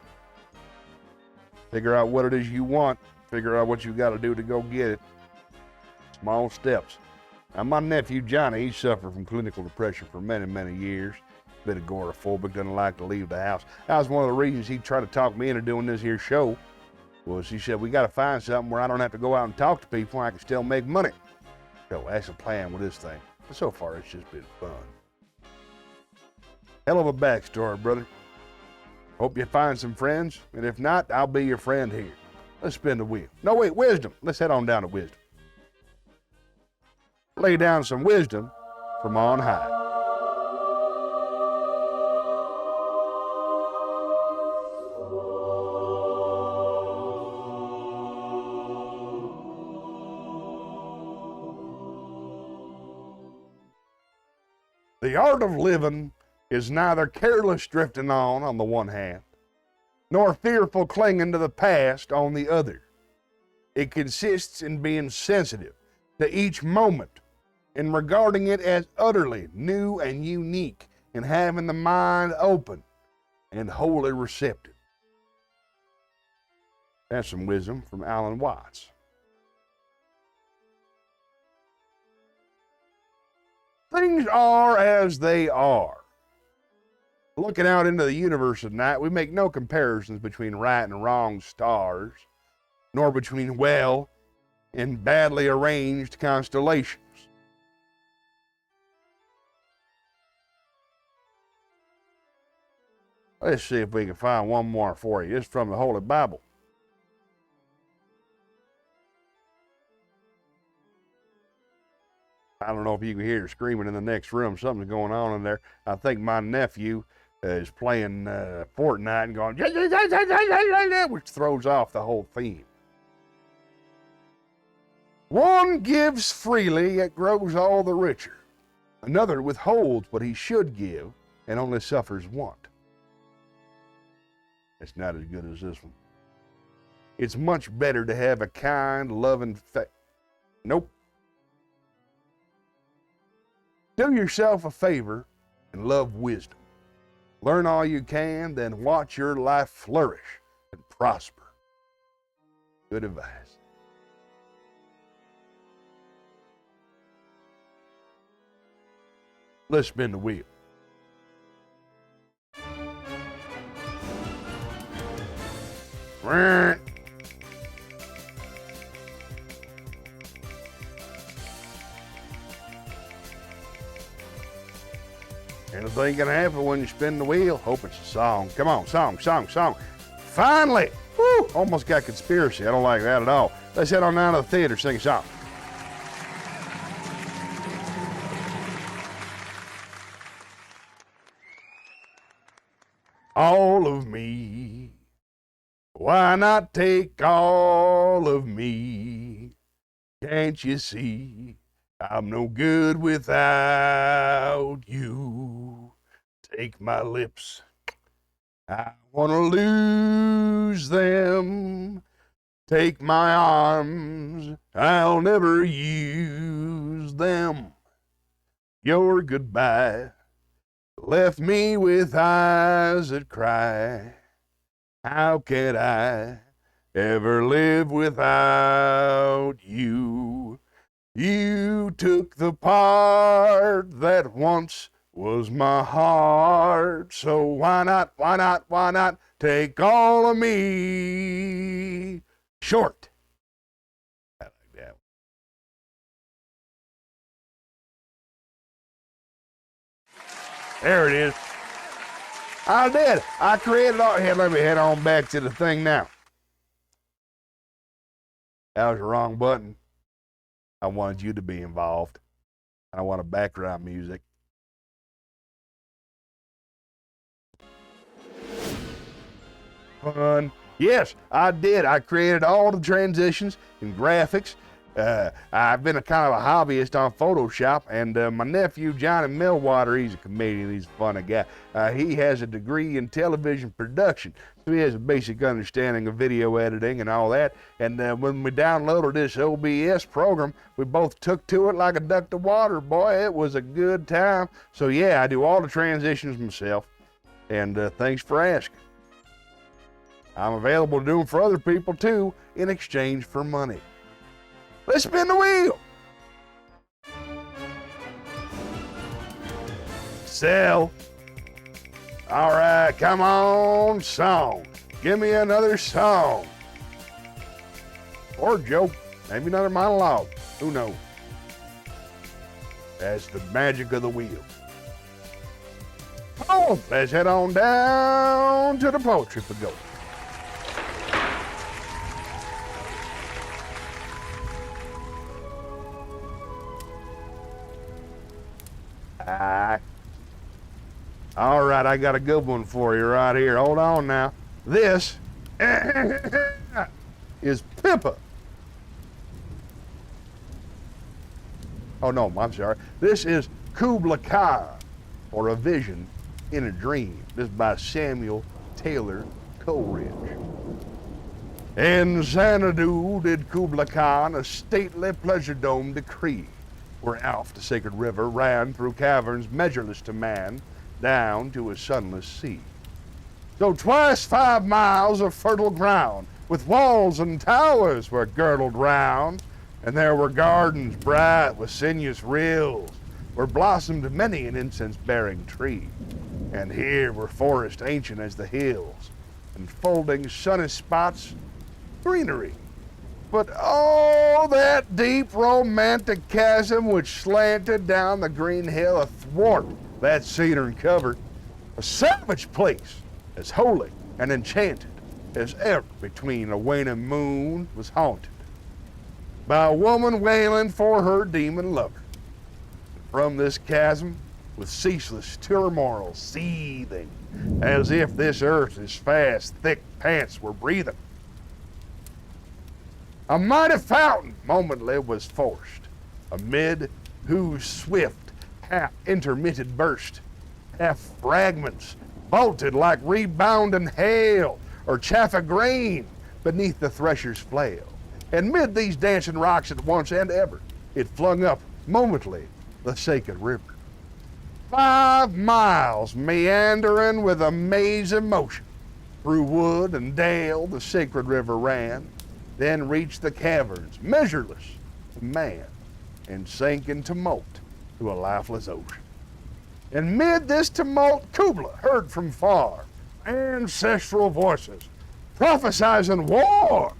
Figure out what it is you want. Figure out what you got to do to go get it. Small steps. Now, my nephew Johnny, he suffered from clinical depression for many, many years. Bit agoraphobic, doesn't like to leave the house. That was one of the reasons he tried to talk me into doing this here show. Was he said, we got to find something where I don't have to go out and talk to people and I can still make money. So that's the plan with this thing. But so far, it's just been fun. Hell of a backstory, brother. Hope you find some friends, and if not, I'll be your friend here. Let's spin the wheel. No, wait, wisdom. Let's head on down to wisdom. Lay down some wisdom from on high. The art of living is neither careless drifting on the one hand, nor fearful clinging to the past on the other. It consists in being sensitive to each moment and regarding it as utterly new and unique, and having the mind open and wholly receptive. That's some wisdom from Alan Watts. Things are as they are. Looking out into the universe at night, we make no comparisons between right and wrong stars, nor between well and badly arranged constellations. Let's see if we can find one more for you. It's from the Holy Bible. I don't know if you can hear screaming in the next room. Something's going on in there. I think my nephew is playing Fortnite and going, which throws off the whole theme. One gives freely, yet grows all the richer. Another withholds what he should give and only suffers want. It's not as good as this one. It's much better to have a kind, loving faith. Nope. Do yourself a favor and love wisdom. Learn all you can, then watch your life flourish and prosper. Good advice. Let's spin the wheel. Anything can happen when you spin the wheel. Hope it's a song. Come on, song. Finally! Woo! Almost got conspiracy. I don't like that at all. Let's head on down to the theater, sing a song. All of me. Why not take all of me? Can't you see I'm no good without you? Take my lips, I want to lose them. Take my arms, I'll never use them. Your goodbye left me with eyes that cry. How could I ever live without you? You took the part that once was my heart, so why not take all of me? Short. I like that. There it is. I did. I created all. Here, let me head on back to the thing now. That was the wrong button. I wanted you to be involved. I want a background music. Fun. Yes, I did. I created all the transitions and graphics. I've been a kind of a hobbyist on Photoshop, and my nephew, Johnny Millwater, he's a comedian, he's a funny guy. He has a degree in television production, so he has a basic understanding of video editing and all that. And when we downloaded this OBS program, we both took to it like a duck to water. Boy, it was a good time. So yeah, I do all the transitions myself, and thanks for asking. I'm available to do them for other people too, in exchange for money. Let's spin the wheel. Sell. All right, come on, song. Give me another song. Or a joke, maybe another monologue. Who knows? That's the magic of the wheel. Oh, let's head on down to the poetry pagoda. All right, I got a good one for you right here. Hold on now. This is Pippa. Oh, no, I'm sorry. This is Kubla Khan, or A Vision in a Dream. This is by Samuel Taylor Coleridge. In Xanadu did Kubla Khan a stately pleasure dome decree, where Alph, the sacred river, ran through caverns measureless to man, down to a sunless sea. So twice 5 miles of fertile ground with walls and towers were girdled round, and there were gardens bright with sinuous rills, where blossomed many an incense-bearing tree. And here were forests ancient as the hills, and folding sunny spots, greenery. But oh, that deep romantic chasm which slanted down the green hill athwart that cedar cover, a savage place, as holy and enchanted as ever between a waning moon was haunted by a woman wailing for her demon lover. And from this chasm, with ceaseless turmoil seething, as if this earth's fast, thick pants were breathing, a mighty fountain momently was forced, amid whose swift, half-intermitted burst, half fragments vaulted like rebounding hail or chaff of grain beneath the thresher's flail. And mid these dancing rocks at once and ever, it flung up momently the sacred river. 5 miles meandering with amazing motion, through wood and dale the sacred river ran, then reached the caverns, measureless to man, and sank in tumult to a lifeless ocean. And mid this tumult Kubla heard from far ancestral voices prophesizing war.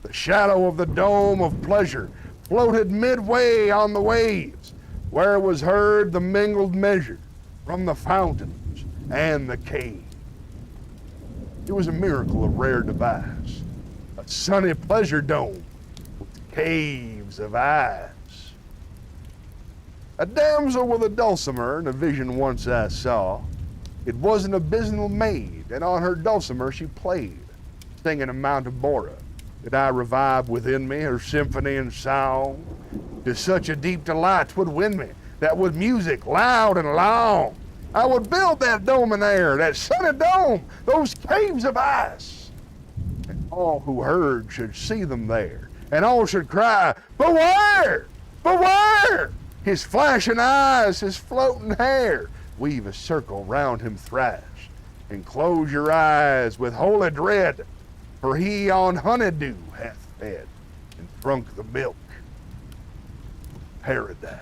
The shadow of the dome of pleasure floated midway on the waves, where was heard the mingled measure from the fountains and the caves. It was a miracle of rare device, a sunny pleasure dome with caves of eyes. A damsel with a dulcimer in a vision once I saw. It was an abysmal maid, and on her dulcimer she played, singing a Mount of Bora. Did I revive within me her symphony and song? To such a deep delight 'twould win me, that with music loud and long, I would build that dome in air, that sunny dome, those caves of ice. And all who heard should see them there, and all should cry, beware, beware! His flashing eyes, his floating hair, weave a circle round him thrice, and close your eyes with holy dread, for he on honeydew hath fed, and drunk the milk of paradise.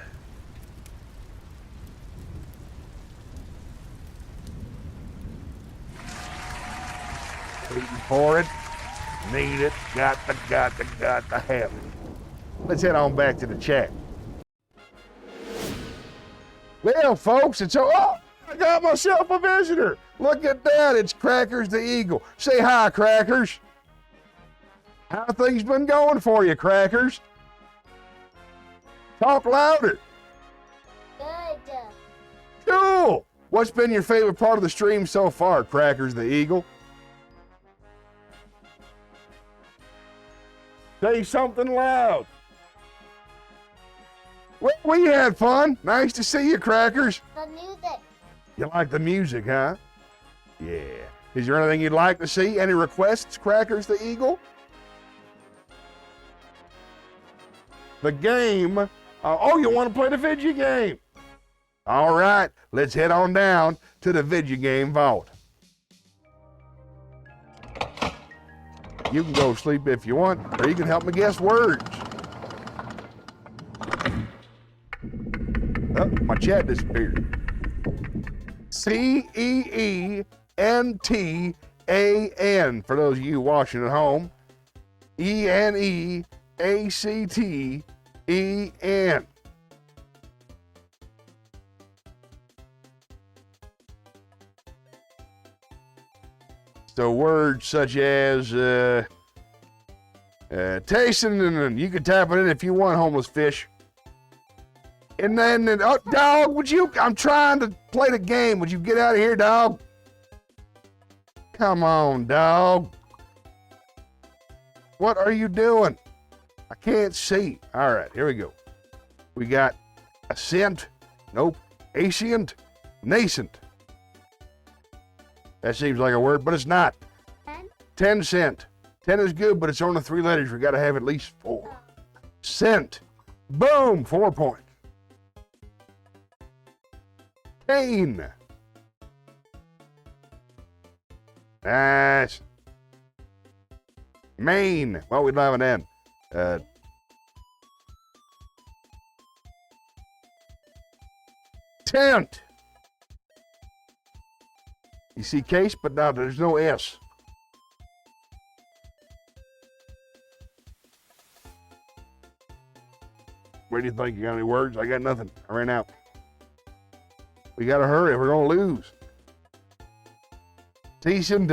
Waiting for it, need it, got to have it. Let's head on back to the chat. Well, folks, I got myself a visitor. Look at that, it's Crackers the Eagle. Say hi, Crackers. How things been going for you, Crackers? Talk louder. Good. Cool. What's been your favorite part of the stream so far, Crackers the Eagle? Say something loud. Well, we had fun. Nice to see you, Crackers. The music. You like the music, huh? Yeah. Is there anything you'd like to see? Any requests, Crackers the Eagle? The game. You want to play the video game? All right, let's head on down to the video game vault. You can go sleep if you want, or you can help me guess words. Oh, my chat disappeared. Ceentan, for those of you watching at home. Eneacten. So words such as tasting, and you can tap it in if you want, homeless fish. And then, dog, I'm trying to play the game. Would you get out of here, dog? Come on, dog. What are you doing? I can't see. All right, here we go. We got ascent. Nope. Ascient. Nascent. That seems like a word, but it's not. 10 cent. 10 is good, but it's only 3 letters. We got to have at least 4. Cent. Boom, 4 points. Cane. Nice. Maine. Well, we don't have an N. Tent. You see case, but now there's no S. Where do you think? You got any words? I got nothing. I ran out. We got to hurry. We're going to lose. Decent.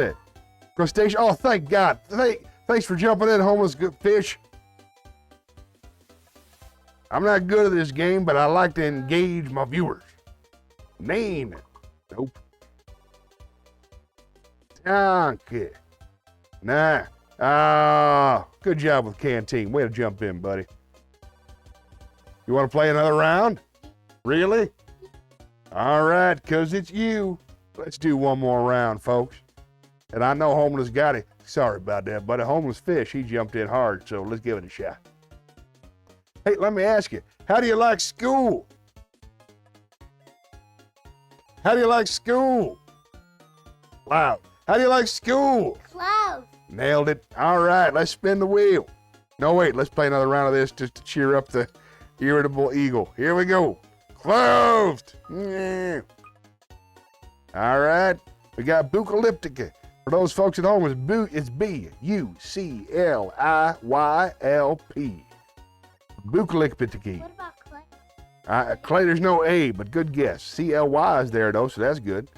Crustacean. Oh, thank God. Thanks for jumping in, homeless good fish. I'm not good at this game, but I like to engage my viewers. Name. Nope. Donkey. Nah. Ah, good job with Canteen. Way to jump in, buddy. You want to play another round? Really? All right, because it's you. Let's do one more round, folks. And I know Homeless got it. Sorry about that, but a Homeless Fish, he jumped in hard, so let's give it a shot. Hey, let me ask you, how do you like school? How do you like school? Loud. How do you like school? Close. Nailed it. All right, let's spin the wheel. No, wait, let's play another round of this just to cheer up the irritable eagle. Here we go. Closed. Yeah. All right, we got Bucalyptica. For those folks at home, it's B-U-C-L-I-Y-L-P. Bucalyptica. What about clay? Clay, there's no A, but good guess. C-L-Y is there, though, so that's good.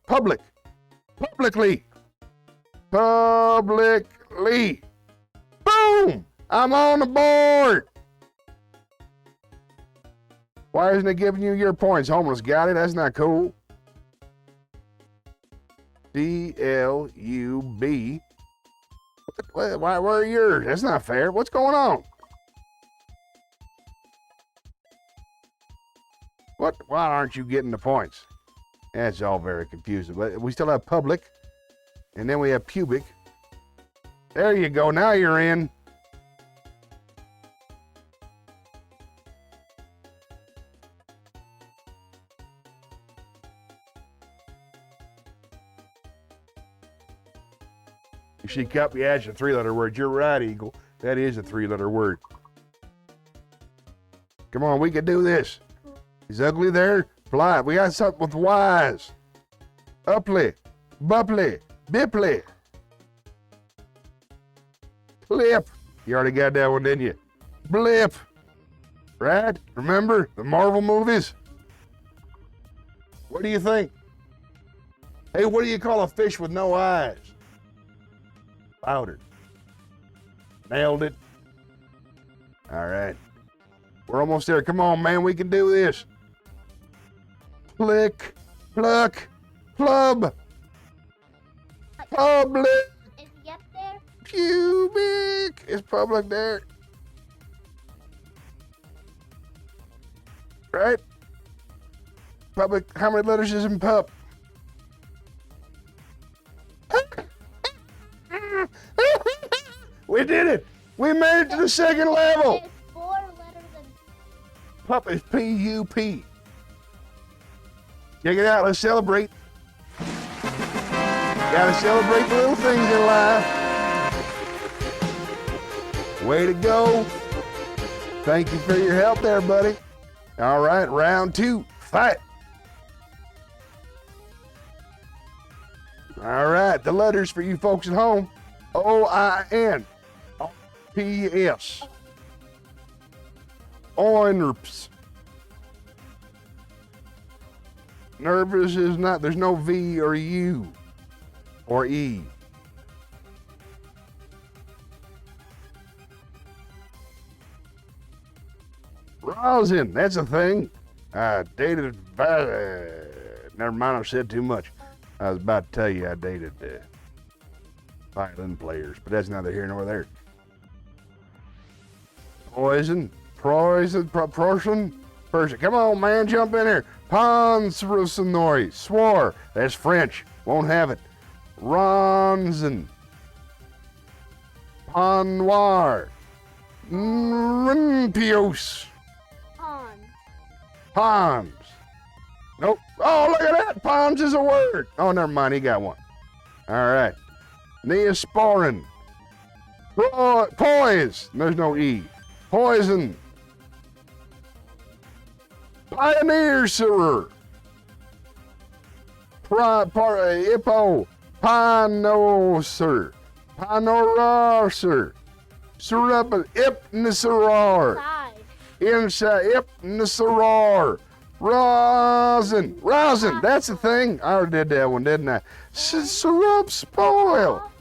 Public. Publicly. Publicly. Boom! I'm on the board. Why isn't it giving you your points? Homeless got it. That's not cool. C-L-U-B. Where are yours? That's not fair. What's going on? What? Why aren't you getting the points? That's all very confusing. But we still have public, and then we have pubic. There you go. Now you're in. You see, cup, yeah, it's a three-letter word. You're right, Eagle. That is a three-letter word. Come on, we can do this. Is ugly there? Fly. We got something with Y's. Uply, bubbly, bipply. Clip. You already got that one, didn't you? Blip. Right? Remember the Marvel movies? What do you think? Hey, what do you call a fish with no eyes? Powder. Nailed it. All right. We're almost there. Come on, man. We can do this. Flick, pluck, plub, public, Is he up there? pubic. Is public there? Right? Public, how many letters is in pup? We did it! We made it to the second level! There's 4 letters in Pup is P-U-P. Check it out, let's celebrate. Gotta celebrate the little things in life. Way to go. Thank you for your help there, buddy. All right, round 2, fight. All right, the letters for you folks at home. O-I-N. P-S. Oiners. Nervous is not, there's no V or U or E. Rosin, that's a thing. Dated, never mind, I've said too much. I was about to tell you I dated violin players, but that's neither here nor there. Poison, person. Come on, man, jump in here. Ponsonori, swore. That's French. Won't have it. Ronzen. Ponnoir. Rimpios. pond. Pons. Nope. Oh, look at that. Pons is a word. Oh, never mind. He got one. All right. Neosporin. Poise. There's no E. Poison. Pioneer, sir. Hippo. Pino, sir. Panorar, sir. Surab, Ipnisarar. 5. Inside, Ipnisarar. Rosin. Rosin. That's the thing. I already did that one, didn't I? Syrup spoil.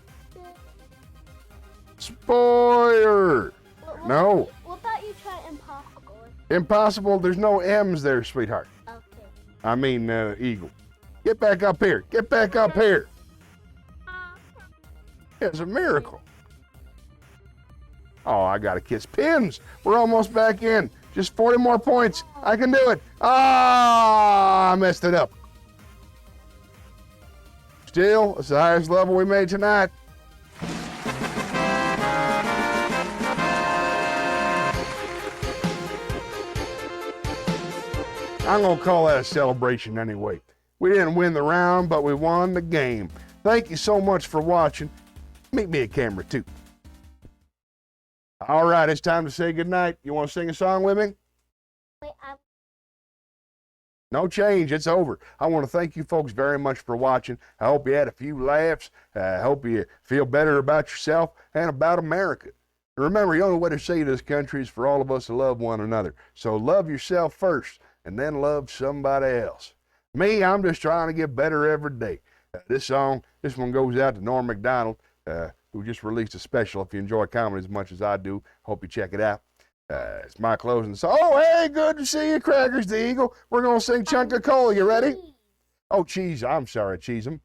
Spoiler. No. What about you try impossible? Impossible. There's no M's there, sweetheart. Okay. I mean, eagle. Get back up here. Get back up here. It's a miracle. Oh, I got to kiss pins. We're almost back in. Just 40 more points. I can do it. Ah, I messed it up. Still, it's the highest level we made tonight. I'm going to call that a celebration anyway. We didn't win the round, but we won the game. Thank you so much for watching. Meet me at camera 2. All right, it's time to say goodnight. You want to sing a song with me? Wait, No change. It's over. I want to thank you folks very much for watching. I hope you had a few laughs. I hope you feel better about yourself and about America. Remember, the only way to save this country is for all of us to love one another. So love yourself first and then love somebody else. Me, I'm just trying to get better every day. This one goes out to Norm McDonald, who just released a special. If you enjoy comedy as much as I do, hope you check it out. It's my closing song. Oh, hey, good to see you, Crackers the Eagle. We're going to sing Chunk of Coal. You ready? Oh, cheese. I'm sorry, cheese 'em.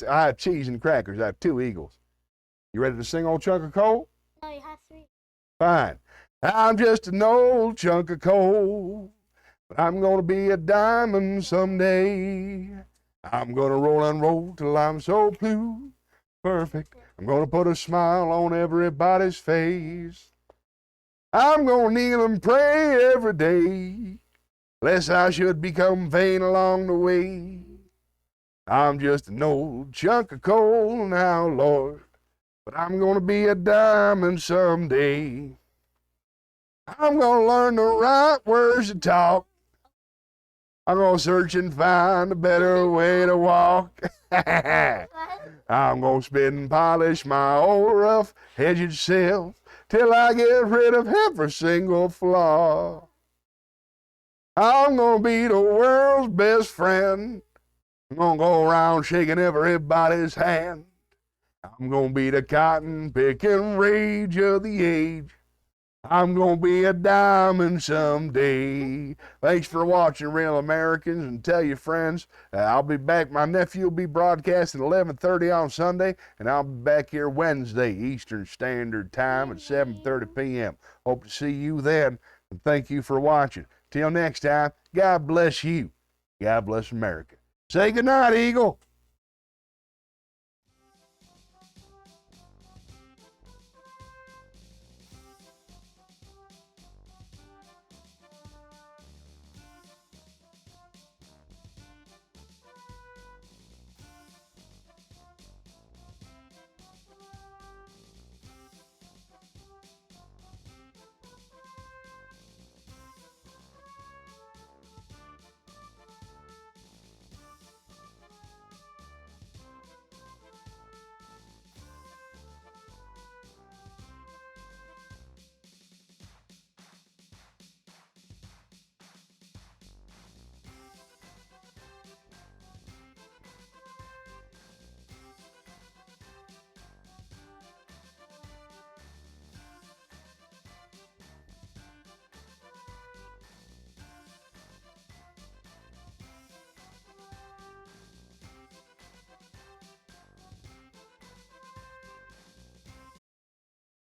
I have cheese and crackers. I have 2 eagles. You ready to sing old Chunk of Coal? No, you have 3. Fine. I'm just an old chunk of coal, but I'm going to be a diamond someday. I'm going to roll and roll till I'm so blue. Perfect. I'm going to put a smile on everybody's face. I'm going to kneel and pray every day, lest I should become vain along the way. I'm just an old chunk of coal now, Lord, but I'm going to be a diamond someday. I'm going to learn the right words to talk. I'm going to search and find a better way to walk. I'm going to spit and polish my old rough-edged self till I get rid of every single flaw. I'm going to be the world's best friend. I'm going to go around shaking everybody's hand. I'm going to be the cotton-picking rage of the age. I'm going to be a diamond someday. Thanks for watching, Real Americans, and tell your friends. I'll be back. My nephew will be broadcasting 11:30 on Sunday, and I'll be back here Wednesday, Eastern Standard Time at 7:30 p.m. Hope to see you then, and thank you for watching. Till next time, God bless you. God bless America. Say goodnight, Eagle.